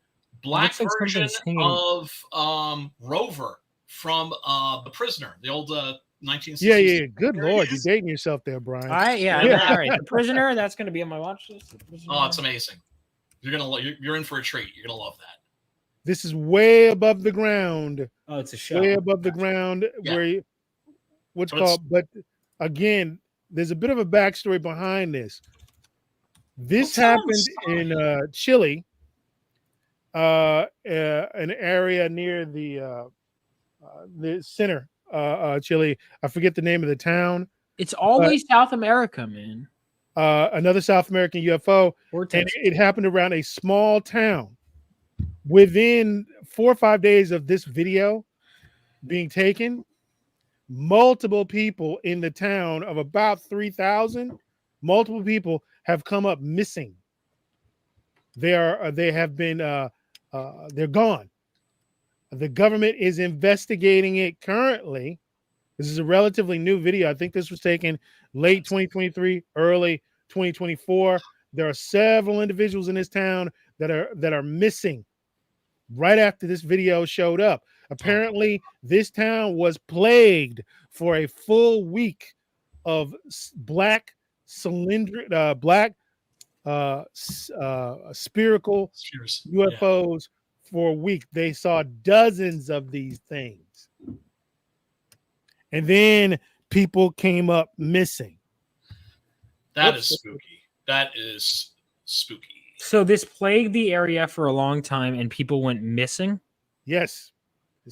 black like version of Rover from The Prisoner, the old 1960s. Yeah. Good lord, you're dating yourself there, Brian. All right, yeah. All right, The Prisoner. That's going to be on my watch list. Oh, it's amazing. You're in for a treat. You're gonna love that. This is way above the ground. Oh, it's a show. Way above the ground where what's called. But again, there's a bit of a backstory behind this. This happened in Chile, an area near the center, Chile. I forget the name of the town. It's always South America, man. Another South American UFO, and it happened around a small town. Within 4 or 5 days of this video being taken, multiple people in the town of about 3,000, multiple people have come up missing. They're gone. The government is investigating it currently. This is a relatively new video. I think this was taken late 2023, early 2024. There are several individuals in this town that are missing right after this video showed up. Apparently, this town was plagued for a full week of black spherical UFOs for a week. They saw dozens of these things. And then people came up missing. That is spooky. That is spooky. So this plagued the area for a long time and people went missing? Yes,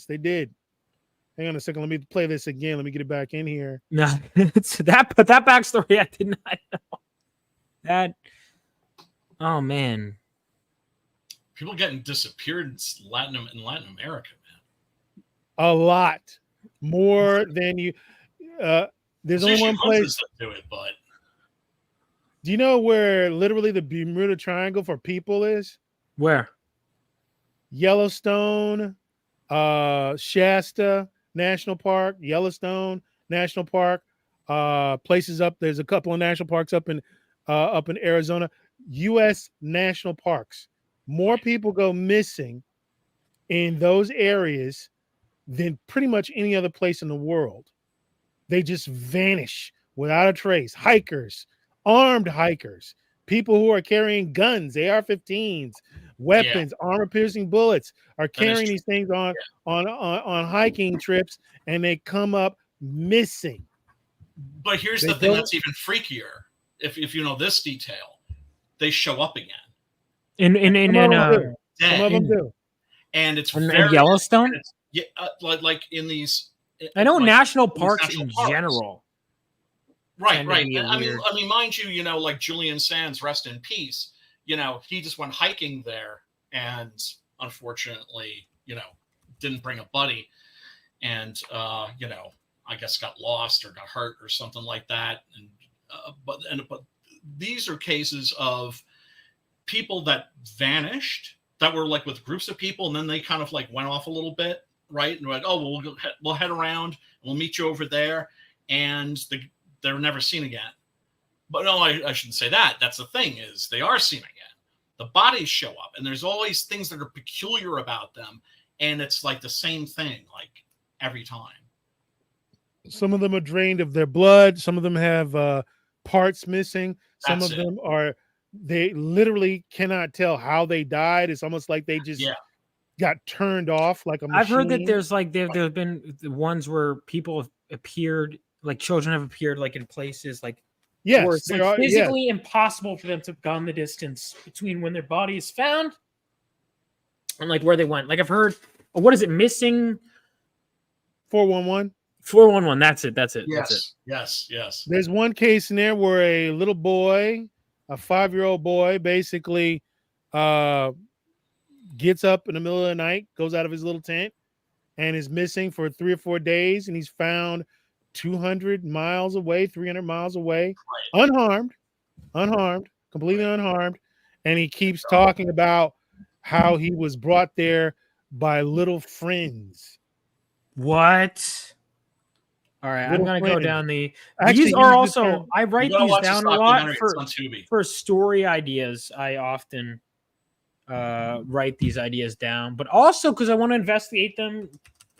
they did. Hang on a second. Let me play this again. Let me get it back in here. No, it's that backstory I did not know. That, oh man. People getting disappeared in Latin America, man. A lot. More than you. There's only one place that do it, but do you know where literally the Bermuda Triangle for people is? Where? Yellowstone, Shasta National Park, Yellowstone National Park, places up. There's a couple of national parks up in Arizona. U.S. national parks. More people go missing in those areas than pretty much any other place in the world. They just vanish without a trace. Hikers, armed hikers, people who are carrying guns, AR-15s, weapons, armor-piercing bullets, are carrying these things on hiking trips, and they come up missing. But here's the thing that's even freakier. If you know this detail, they show up again. Some of them do. And it's in Yellowstone. Yeah, like in these. I know national parks in general. Right. I mean, mind you, you know, like Julian Sands, rest in peace. You know, he just went hiking there, and unfortunately, you know, didn't bring a buddy, and you know, I guess got lost or got hurt or something like that. And but these are cases of people that vanished, that were like with groups of people, and then they kind of like went off a little bit, right? And we're like, oh, well, we'll head around. We'll meet you over there. And they're never seen again. But no, I shouldn't say that. That's the thing, is they are seen again. The bodies show up, and there's always things that are peculiar about them. And it's like the same thing, like every time. Some of them are drained of their blood. Some of them have parts missing. Some That's of it. them they literally cannot tell how they died. It's almost like they just got turned off like a machine. I've heard that there's like there have been the ones where people have appeared, like children have appeared like in places like where it's like physically impossible for them to have gone the distance between when their body is found and like where they went. Like I've heard, what is it, missing 411? 411. That's it. That's it. Yes. That's it. Yes. Yes. There's one case in there where a little boy, a 5-year-old boy, basically gets up in the middle of the night, goes out of his little tent, and is missing for 3 or 4 days, and he's found 200 miles away, 300 miles away, unharmed, completely unharmed, and he keeps talking about how he was brought there by little friends. What? All right, Little I'm gonna friends. go down the. Actually, These are also. I write these down a lot for story ideas. I often write these ideas down, but also because I want to investigate them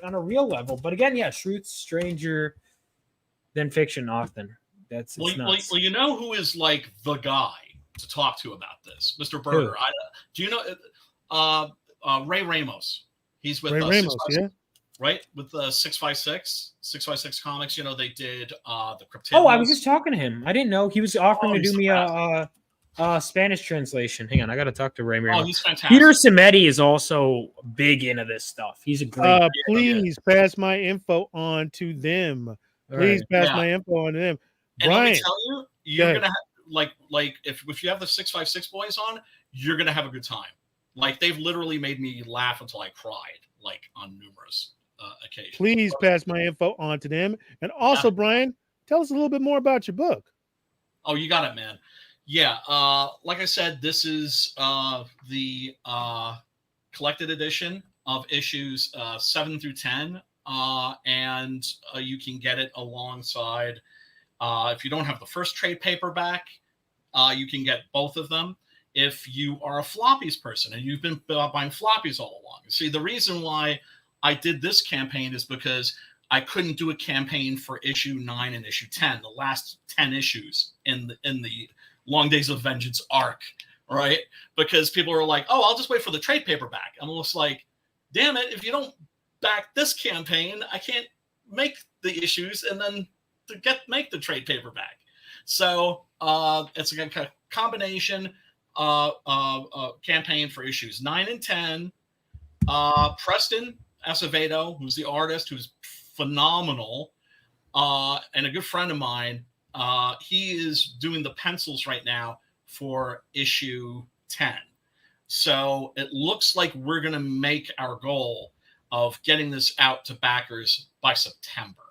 on a real level. But again, yeah, truth's stranger than fiction often. That's nuts. Well, you know who is like the guy to talk to about this, Mr. Berger. Do you know Ray Ramos? He's with Ray Ramos, yeah. Right, with the 656 Comics. You know, they did the Cryptid. Oh, I was just talking to him. I didn't know he was offering to do me a Spanish translation. Hang on, I got to talk to Ray Ramos. Oh, he's fantastic. Peter Cimetti is also big into this stuff. He's a great. Please pass my info on to them. Please pass my info on to them. And Brian, let me tell you, you're gonna have like if you have the 656 boys on, you're gonna have a good time. Like they've literally made me laugh until I cried, like on numerous occasions. Please pass my info on to them. And also, Brian, tell us a little bit more about your book. Oh, you got it, man. Yeah, like I said, this is the collected edition of issues 7 through 10, and you can get it alongside. If you don't have the first trade paperback, you can get both of them. If you are a floppies person and you've been buying floppies all along, see, the reason why I did this campaign is because I couldn't do a campaign for issue 9 and issue 10, the last 10 issues in the Long Days of Vengeance arc, right? Because people are like, oh, I'll just wait for the trade paperback. I'm almost like, damn it, if you don't back this campaign, I can't make the issues and then make the trade paperback. So it's a combination campaign for issues 9 and 10. Preston Acevedo, who's the artist, who's phenomenal, and a good friend of mine, he is doing the pencils right now for issue 10. So it looks like we're going to make our goal of getting this out to backers by September.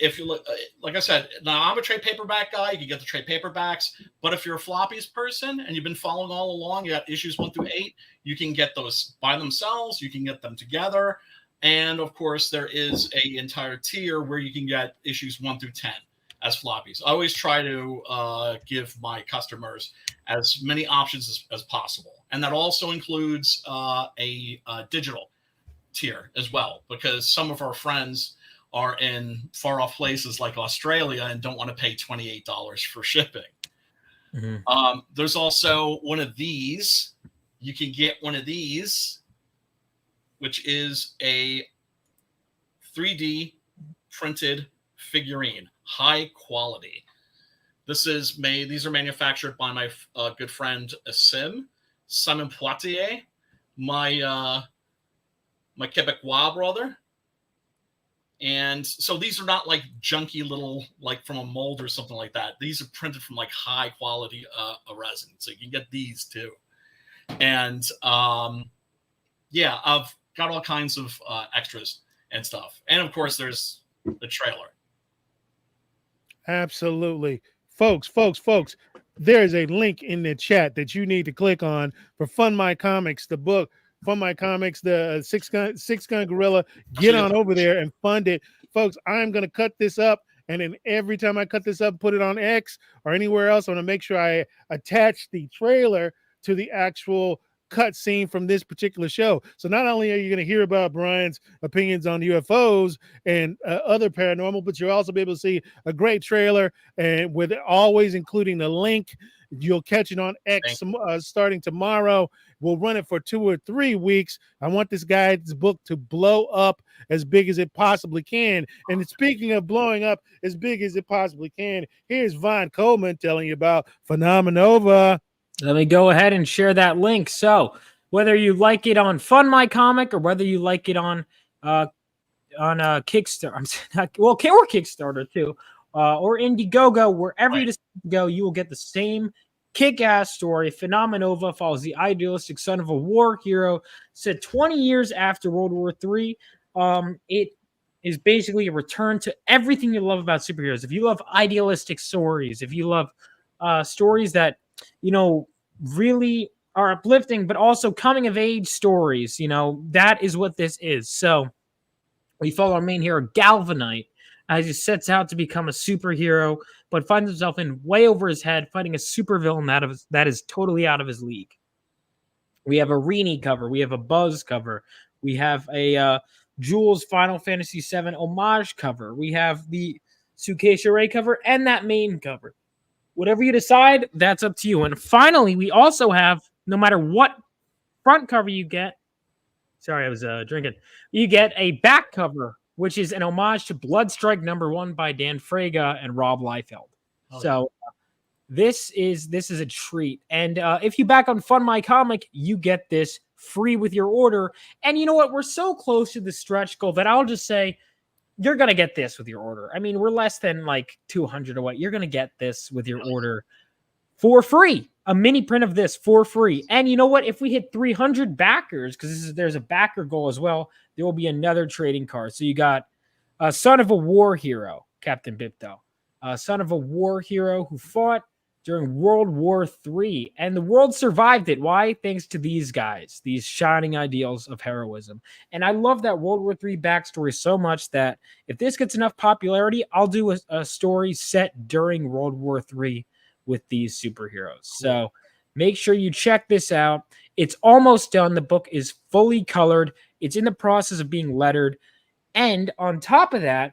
If you look, like I said, now I'm a trade paperback guy. You can get the trade paperbacks. But if you're a floppies person and you've been following all along, you got issues 1 through 8, you can get those by themselves. You can get them together. And of course, there is an entire tier where you can get issues 1 through 10 as floppies. I always try to give my customers as many options as possible. And that also includes a digital tier as well, because some of our friends are in far off places like Australia and don't want to pay $28 for shipping. There's also one of these. You can get one of these, which is a 3D printed figurine, high quality. These are manufactured by my good friend Simon Poitier, my Quebecois brother. And so these are not like junky little, like from a mold or something like that. These are printed from like high quality resin. So you can get these too. And yeah, I've got all kinds of extras and stuff. And of course, there's the trailer. Absolutely. Folks, there is a link in the chat that you need to click on for Fund My Comics, the book. Fund My Comics, the Six Gun Gorilla. Get on over there and fund it. Folks, I'm going to cut this up. And then every time I cut this up, put it on X or anywhere else, I want to make sure I attach the trailer to the actual cut scene from this particular show. So not only are you going to hear about Brian's opinions on UFOs and other paranormal, but you'll also be able to see a great trailer, and with always including the link. You'll catch it on X starting tomorrow. We'll run it for 2 or 3 weeks. I want this guy's book to blow up as big as it possibly can. And speaking of blowing up as big as it possibly can, here's Von Coleman telling you about Phenomenova. Let me go ahead and share that link. So whether you like it on Fund My Comic or whether you like it on Kickstarter, or Kickstarter too, or Indiegogo, wherever you decide to go, you will get the same kick-ass story. Phenomenova follows the idealistic son of a war hero set 20 years after World War III. It is basically a return to everything you love about superheroes. If you love idealistic stories, if you love stories that, you know, really are uplifting, but also coming of age stories, you know, that is what this is. So we follow our main hero, Galvanite, as he sets out to become a superhero, but finds himself in way over his head, fighting a supervillain that is totally out of his league. We have a Rini cover. We have a Buzz cover. We have a Jules Final Fantasy VII homage cover. We have the Tsukesha Ray cover and that main cover. Whatever you decide, that's up to you. And finally, we also have, no matter what front cover you get, sorry, I was drinking, you get a back cover, which is an homage to Bloodstrike #1 by Dan Fraga and Rob Liefeld. So this is a treat. And if you back on Fund My Comic, you get this free with your order. And you know what? We're so close to the stretch goal that I'll just say, you're going to get this with your order. I mean, we're less than like 200 away. You're going to get this with your order for free. A mini print of this for free. And you know what? If we hit 300 backers, because there's a backer goal as well, there will be another trading card. So you got Son of a War Hero, Captain Bipto. Son of a War Hero who fought during World War III. And the world survived it. Why? Thanks to these guys, these shining ideals of heroism. And I love that World War III backstory so much that if this gets enough popularity, I'll do a story set during World War III with these superheroes. So make sure you check this out. It's almost done. The book is fully colored. It's in the process of being lettered. And on top of that,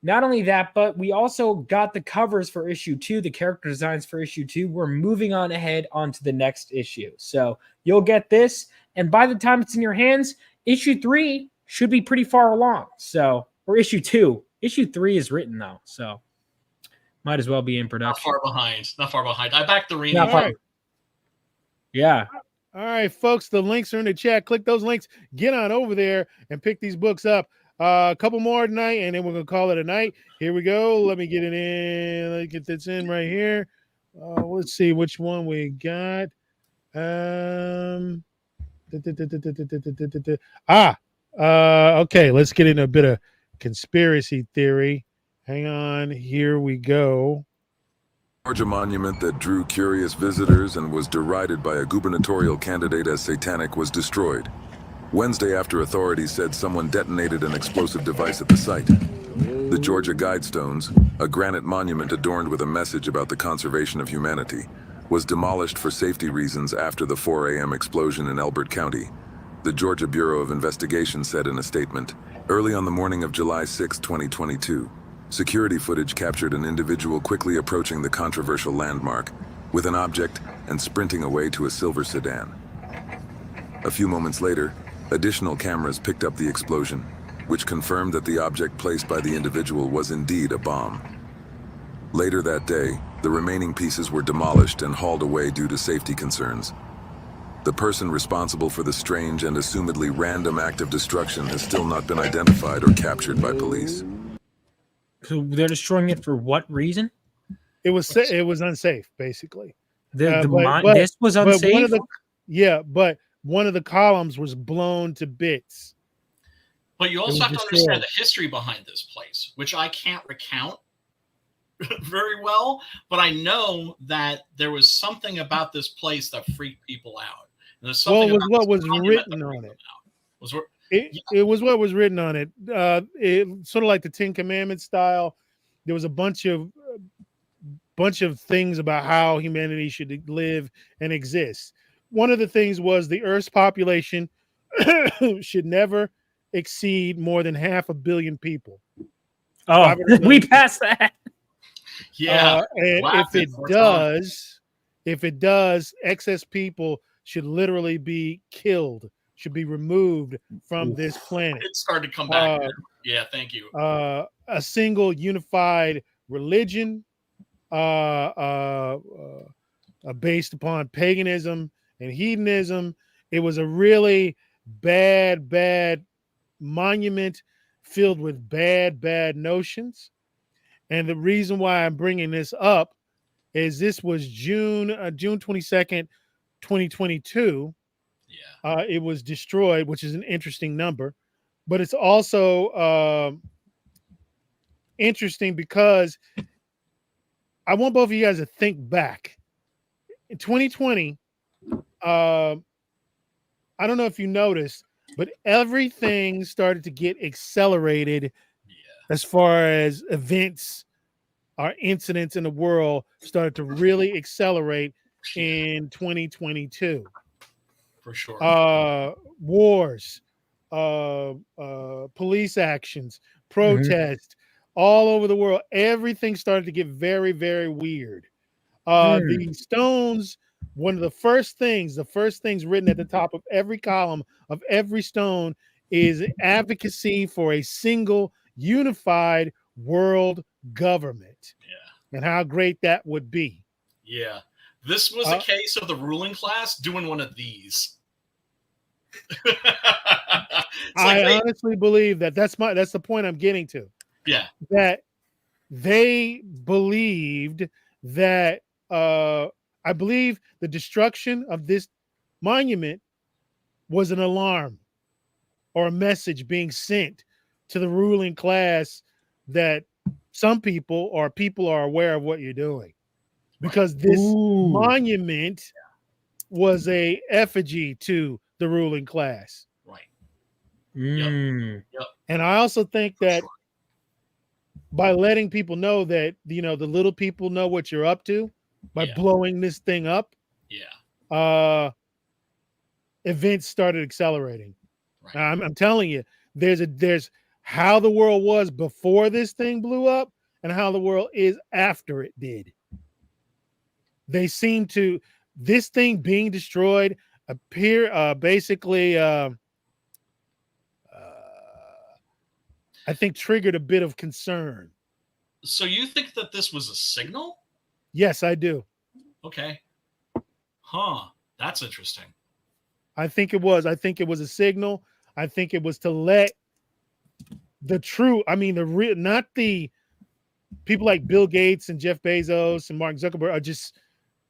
not only that, but we also got the covers for issue 2, the character designs for issue 2. We're moving on ahead onto the next issue. So you'll get this. And by the time it's in your hands, issue 3 should be pretty far along. So, or issue 2. Issue 3 is written though. So might as well be in production. Not far behind. I backed the Rini. Right. Yeah. All right, folks. The links are in the chat. Click those links. Get on over there and pick these books up. A couple more tonight, and then we're going to call it a night. Here we go. Let me get it in. Let me get this in right here. Let's see which one we got. Okay. Let's get into a bit of conspiracy theory. Hang on. Here we go. Georgia monument that drew curious visitors and was derided by a gubernatorial candidate as satanic was destroyed Wednesday after authorities said someone detonated an explosive device at the site. The Georgia Guidestones, a granite monument adorned with a message about the conservation of humanity, was demolished for safety reasons after the 4 a.m. explosion in Elbert County. The Georgia Bureau of Investigation said in a statement, early on the morning of July 6, 2022, security footage captured an individual quickly approaching the controversial landmark with an object and sprinting away to a silver sedan. A few moments later, additional cameras picked up the explosion, which confirmed that the object placed by the individual was indeed a bomb. Later that day, the remaining pieces were demolished and hauled away due to safety concerns. The person responsible for the strange and assumedly random act of destruction has still not been identified or captured by police. So they're destroying it for what reason? It was unsafe, basically. This was unsafe? But one of the columns was blown to bits. But you also have to understand the history behind this place, which I can't recount very well, but I know that there was something about this place that freaked people out. And there's something Well, it was about what this was monument written that on brings it. them out. Was It was what was written on it. It sort of like the Ten Commandments style. There was a bunch of things about how humanity should live and exist. One of the things was the Earth's population should never exceed more than 500 million people. Oh, 500 we million passed that. Yeah. and Laughed if it it for a time. does, excess people should literally be killed, should be removed from this planet. It started to come back now. Yeah, thank you. A single unified religion based upon paganism and hedonism. It was a really bad monument filled with bad notions. And the reason why I'm bringing this up is this was June 22nd, 2022. It was destroyed, which is an interesting number, but it's also interesting because I want both of you guys to think back. In 2020, I don't know if you noticed, but everything started to get accelerated as far as events or incidents in the world started to really accelerate in 2022. For sure. Wars, police actions, protests, all over the world. Everything started to get very, very weird. The stones, one of the first things written at the top of every column of every stone is advocacy for a single unified world government. And how great that would be. Yeah. This was a case of the ruling class doing one of these. I honestly believe that's the point I'm getting to. Yeah. That they believed that I believe the destruction of this monument was an alarm or a message being sent to the ruling class that some people are aware of what you're doing, because this monument was a effigy to the ruling class. Right. Yep. And I also think that by letting people know that, the little people know what you're up to, by blowing this thing up, events started accelerating. Right. I'm telling you, there's how the world was before this thing blew up and how the world is after it did. They seem to, this thing being destroyed basically I think triggered a bit of concern. So you think that this was a signal? Yes, I do. Okay. Huh. That's interesting. I think it was a signal. I think it was to let the true, not the people like Bill Gates and Jeff Bezos and Mark Zuckerberg are just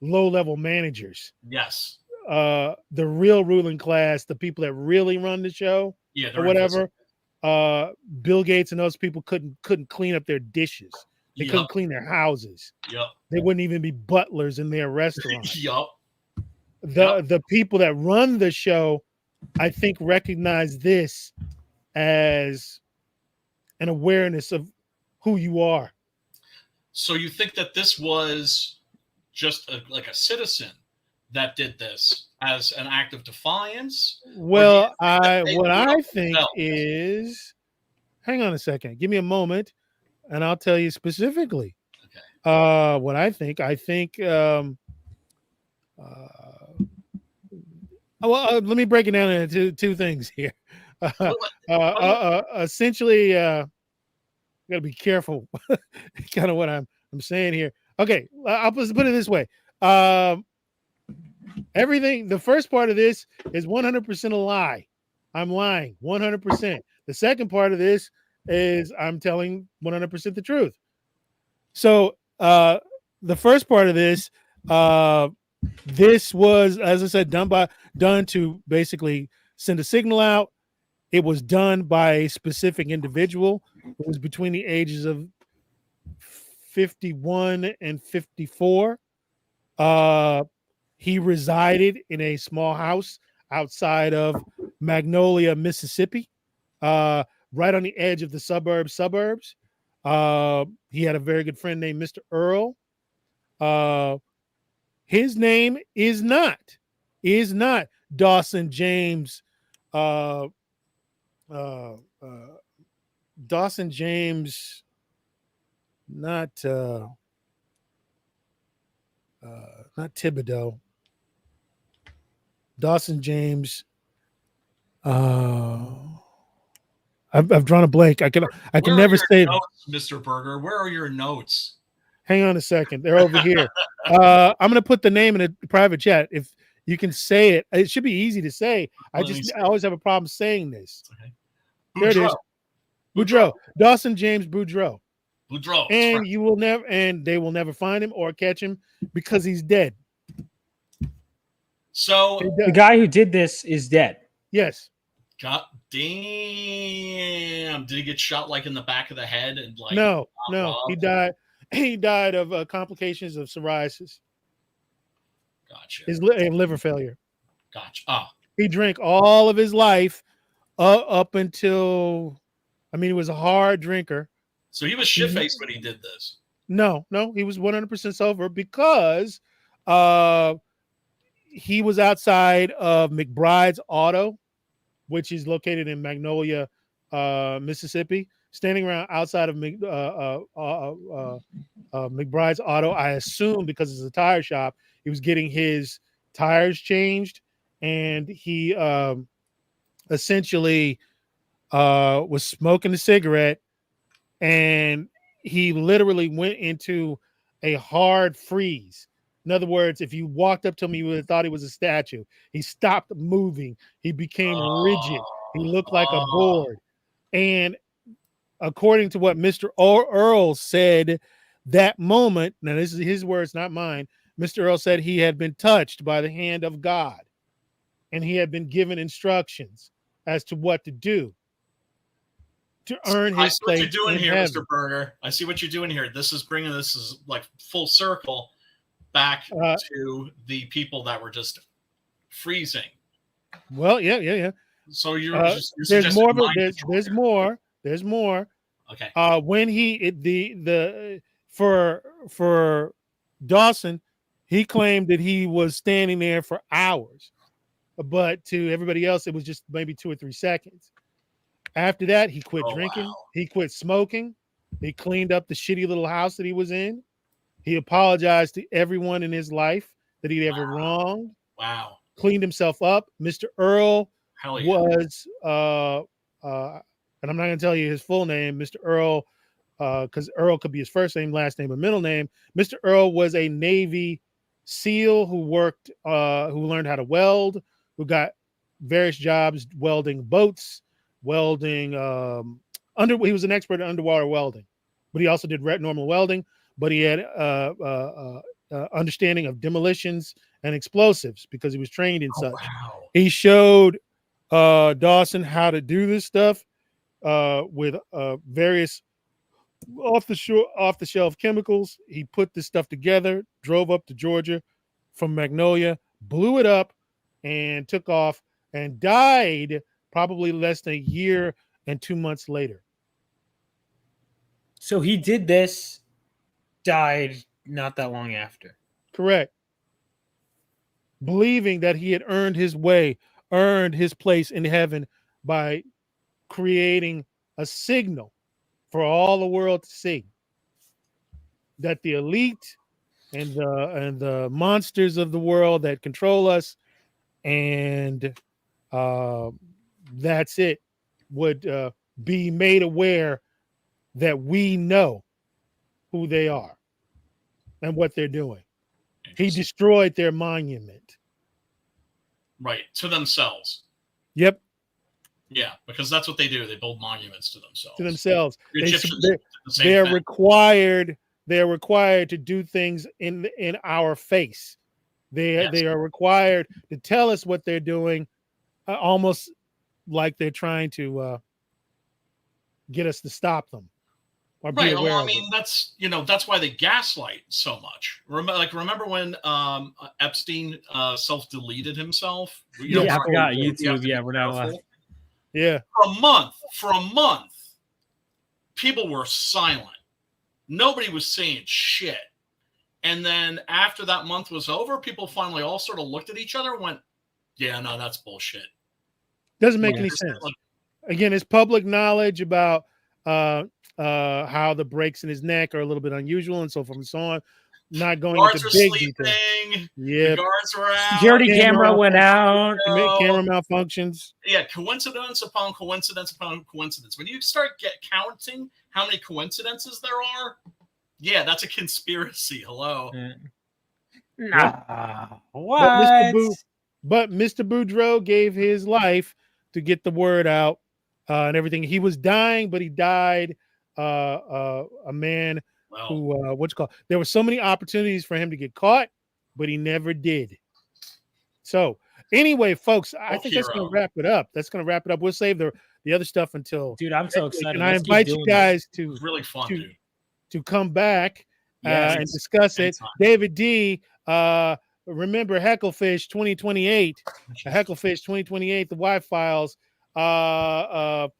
low-level managers. Yes. The real ruling class, the people that really run the show, or whatever. Bill Gates and those people couldn't clean up their dishes. They couldn't clean their houses. Yep. They wouldn't even be butlers in their restaurant. Yup. The people that run the show, I think, recognize this as an awareness of who you are. So you think that this was just like a citizen that did this as an act of defiance? Well, I think is, hang on a second, give me a moment, and I'll tell you specifically. Okay. What I think, let me break it down into two things here. Essentially, gotta be careful, kind of what I'm saying here. Okay, I'll put it this way. Everything, the first part of this is 100% a lie. I'm lying 100%. The second part of this is I'm telling 100% the truth. So the first part of this, this was, as I said, done to basically send a signal out. It was done by a specific individual who was between the ages of 51 and 54. He resided in a small house outside of Magnolia, Mississippi, right on the edge of the suburbs. He had a very good friend named Mr. Earl. His name is not Dawson James. Dawson James, not Thibodeau. Dawson James. I've drawn a blank. I can never say notes, Mr. Berger. Where are your notes? Hang on a second. They're over here. I'm gonna put the name in a private chat. If you can say it, it should be easy to say. I always have a problem saying this. Okay. There it is. Boudreaux. Dawson James Boudreaux. Boudreaux. And you will never, and they will never find him or catch him because he's dead. So the guy who did this is dead. Yes. God damn! Did he get shot like in the back of the head and like? No. He died. He died of complications of psoriasis. Gotcha. And liver failure. Gotcha. Ah. He drank all of his life up until, I mean, he was a hard drinker. So he was shit-faced when he did this. No, he was 100% sober because he was outside of McBride's Auto, which is located in Magnolia, Mississippi, standing around outside of McBride's Auto. I assume because it's a tire shop, he was getting his tires changed, and he essentially was smoking a cigarette, and he literally went into a hard freeze. In other words, if you walked up to him, you would have thought he was a statue. He stopped moving. He became rigid. He looked like a board. And according to what Mr. Earl said that moment, now this is his words, not mine, Mr. Earl said he had been touched by the hand of God, and he had been given instructions as to what to do to earn his place. I see what you're doing here, heaven. Mr. Berger. I see what you're doing here. This is bringing this is like full circle back to the people that were just freezing. Well, yeah. So you're there's more. There's more. Okay. When he for Dawson, he claimed that he was standing there for hours, but to everybody else, it was just maybe 2 or 3 seconds. After that, he quit drinking. Wow. He quit smoking. He cleaned up the shitty little house that he was in. He apologized to everyone in his life that he'd ever wronged. Wow. Cleaned himself up. Mr. Earl was, and I'm not going to tell you his full name, Mr. Earl, because Earl could be his first name, last name, or middle name. Mr. Earl was a Navy SEAL who worked, who learned how to weld, who got various jobs welding boats, welding he was an expert in underwater welding, but he also did normal welding. But he had understanding of demolitions and explosives because he was trained in such. Wow. He showed Dawson how to do this stuff with various off the shelf chemicals. He put this stuff together, drove up to Georgia from Magnolia, blew it up, and took off and died probably less than a year and 2 months later. So he did this, died not that long after. Correct. Believing that he had earned his place in heaven by creating a signal for all the world to see that the elite and the monsters of the world that control us and that's it would be made aware that we know who they are and what they're doing. He destroyed their monument. Right, to themselves. Yep. Yeah, because that's what they do. They build monuments to themselves. To themselves. They're required. They're required to do things in our face. They are required to tell us what they're doing, almost like they're trying to get us to stop them. or be Right. aware Well, I of mean, that's why they gaslight so much. Remember when Epstein self-deleted himself? Yeah, I forgot YouTube. Yeah, we're not allowed. Yeah. For a month, people were silent. Nobody was saying shit. And then after that month was over, people finally all sort of looked at each other and went, yeah, no, that's bullshit. Doesn't make any sense. Again, it's public knowledge about how the breaks in his neck are a little bit unusual and so forth and so on. Not going Guards into were big sleeping. detail. Yeah. The guards were out. Security camera went out. Camera malfunctions. Yeah, coincidence upon coincidence upon coincidence. When you start counting how many coincidences there are, yeah, that's a conspiracy. Hello. Nah. What? But Mr. Boudreaux gave his life to get the word out and everything. He was dying, but he died a man who what's called. There were so many opportunities for him to get caught, but he never did. So anyway, folks, I think that's going to wrap it up. We'll save the other stuff until. Dude, I'm so excited. And I invite you guys to really fun, to come back and discuss it. David D. Remember Hecklefish 2028, Hecklefish 2028, the Y-Files. Shout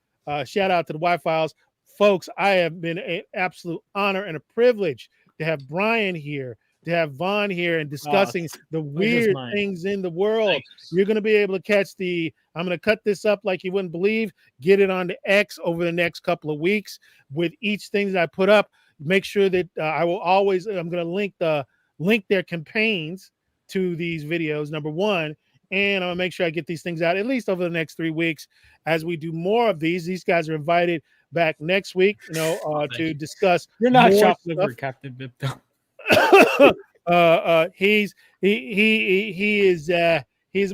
out to the Y-Files. Folks, I have been an absolute honor and a privilege to have Brian here, to have Vaughn here and discussing the weird things in the world. You're going to be able to catch I'm going to cut this up like you wouldn't believe, get it on the X over the next couple of weeks with each thing that I put up. Make sure that I'm going to link their campaigns to these videos, number one, and I'm gonna make sure I get these things out at least over the next 3 weeks as we do more of these. These guys are invited back next week, to discuss. You're not chopped liver, Captain Bipto. He's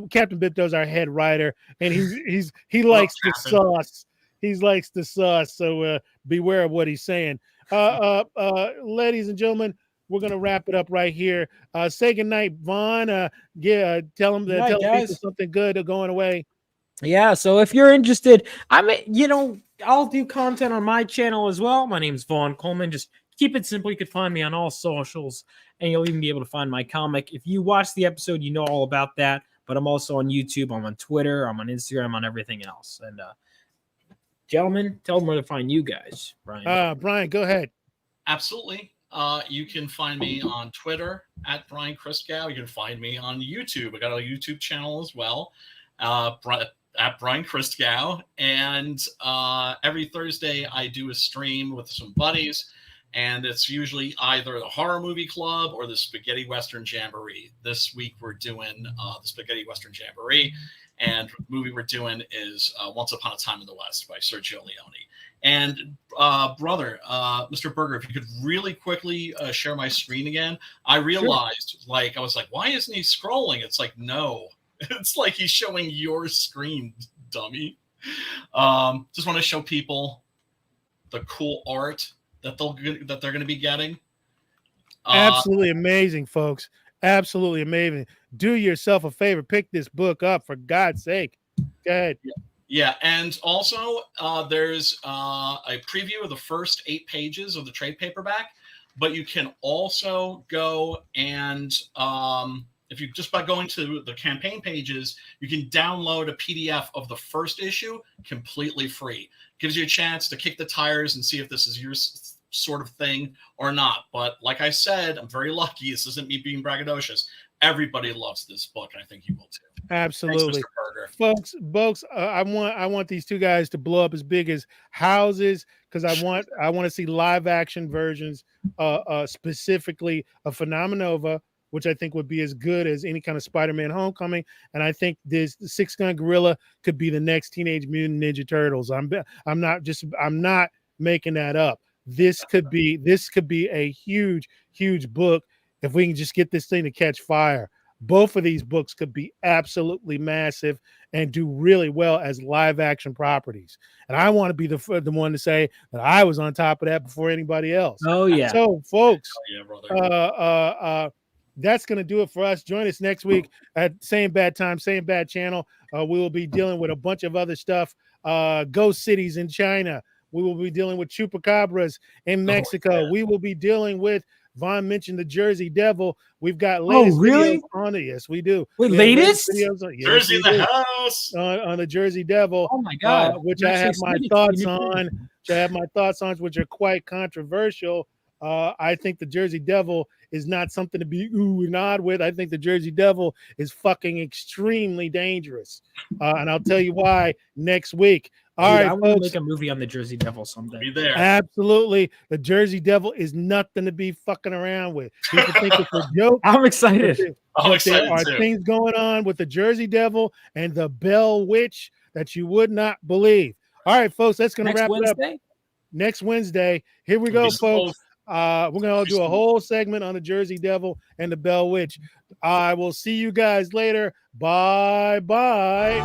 Captain Bipto's our head writer, and he likes the sauce. He likes the sauce, so beware of what he's saying. Ladies and gentlemen, we're gonna wrap it up right here. Say goodnight, Vaughn. Tell them people something good going away. Yeah, so if you're interested, I'll do content on my channel as well. My name's Vaughn Coleman. Just keep it simple. You can find me on all socials, and you'll even be able to find my comic. If you watch the episode, you know all about that. But I'm also on YouTube. I'm on Twitter. I'm on Instagram. On everything else. And gentlemen, tell them where to find you guys. Brian. Brian, go ahead. Absolutely. You can find me on Twitter at Brian Christgau. You can find me on YouTube. I got a YouTube channel as well, at Brian Christgau. And every Thursday I do a stream with some buddies, and it's usually either the Horror Movie Club or the Spaghetti Western Jamboree. This week we're doing the Spaghetti Western Jamboree, and the movie we're doing is Once Upon a Time in the West by Sergio Leone. And brother, Mr. Berger, if you could really quickly share my screen again. I realized, I was like, why isn't he scrolling? It's like, no, it's like he's showing your screen, dummy. Just want to show people the cool art that they're going to be getting. Absolutely amazing, folks. Absolutely amazing. Do yourself a favor. Pick this book up, for God's sake. Go ahead. Yeah, and also there's a preview of the first 8 pages of the trade paperback, but you can also go and if you just by going to the campaign pages, you can download a PDF of the first issue completely free. Gives you a chance to kick the tires and see if this is your sort of thing or not. But like I said, I'm very lucky. This isn't me being braggadocious. Everybody loves this book, and I think you will too. Absolutely. Thanks, folks, I want these two guys to blow up as big as houses, because I want to see live action versions specifically of Phenomenova, which I think would be as good as any kind of Spider-Man Homecoming. And I think this Six Gun Gorilla could be the next Teenage Mutant Ninja Turtles. I'm not making that up. This could be a huge book if we can just get this thing to catch fire. Both of these books could be absolutely massive and do really well as live action properties. And I want to be the one to say that I was on top of that before anybody else. Oh yeah. So folks, that's going to do it for us. Join us next week at same bad time, same bad channel. We will be dealing with a bunch of other stuff. Ghost cities in China. We will be dealing with chupacabras in Mexico. We will be dealing with, Vaughn mentioned the Jersey Devil. We've got latest videos on it. Yes, we do. Wait, latest videos on, yes, Jersey in the house on the Jersey Devil. Oh my God! Which I have my thoughts on, which are quite controversial. I think the Jersey Devil is not something to be ooh and odd with. I think the Jersey Devil is fucking extremely dangerous, and I'll tell you why next week. All right, I want to make a movie on the Jersey Devil someday. Be there. Absolutely, the Jersey Devil is nothing to be fucking around with. People think it's a joke. I'm excited. There are things going on with the Jersey Devil and the Bell Witch that you would not believe. All right, folks, that's going to wrap it up. Next Wednesday. Here we go, folks. We're going to do a whole segment on the Jersey Devil and the Bell Witch. I will see you guys later. Bye-bye.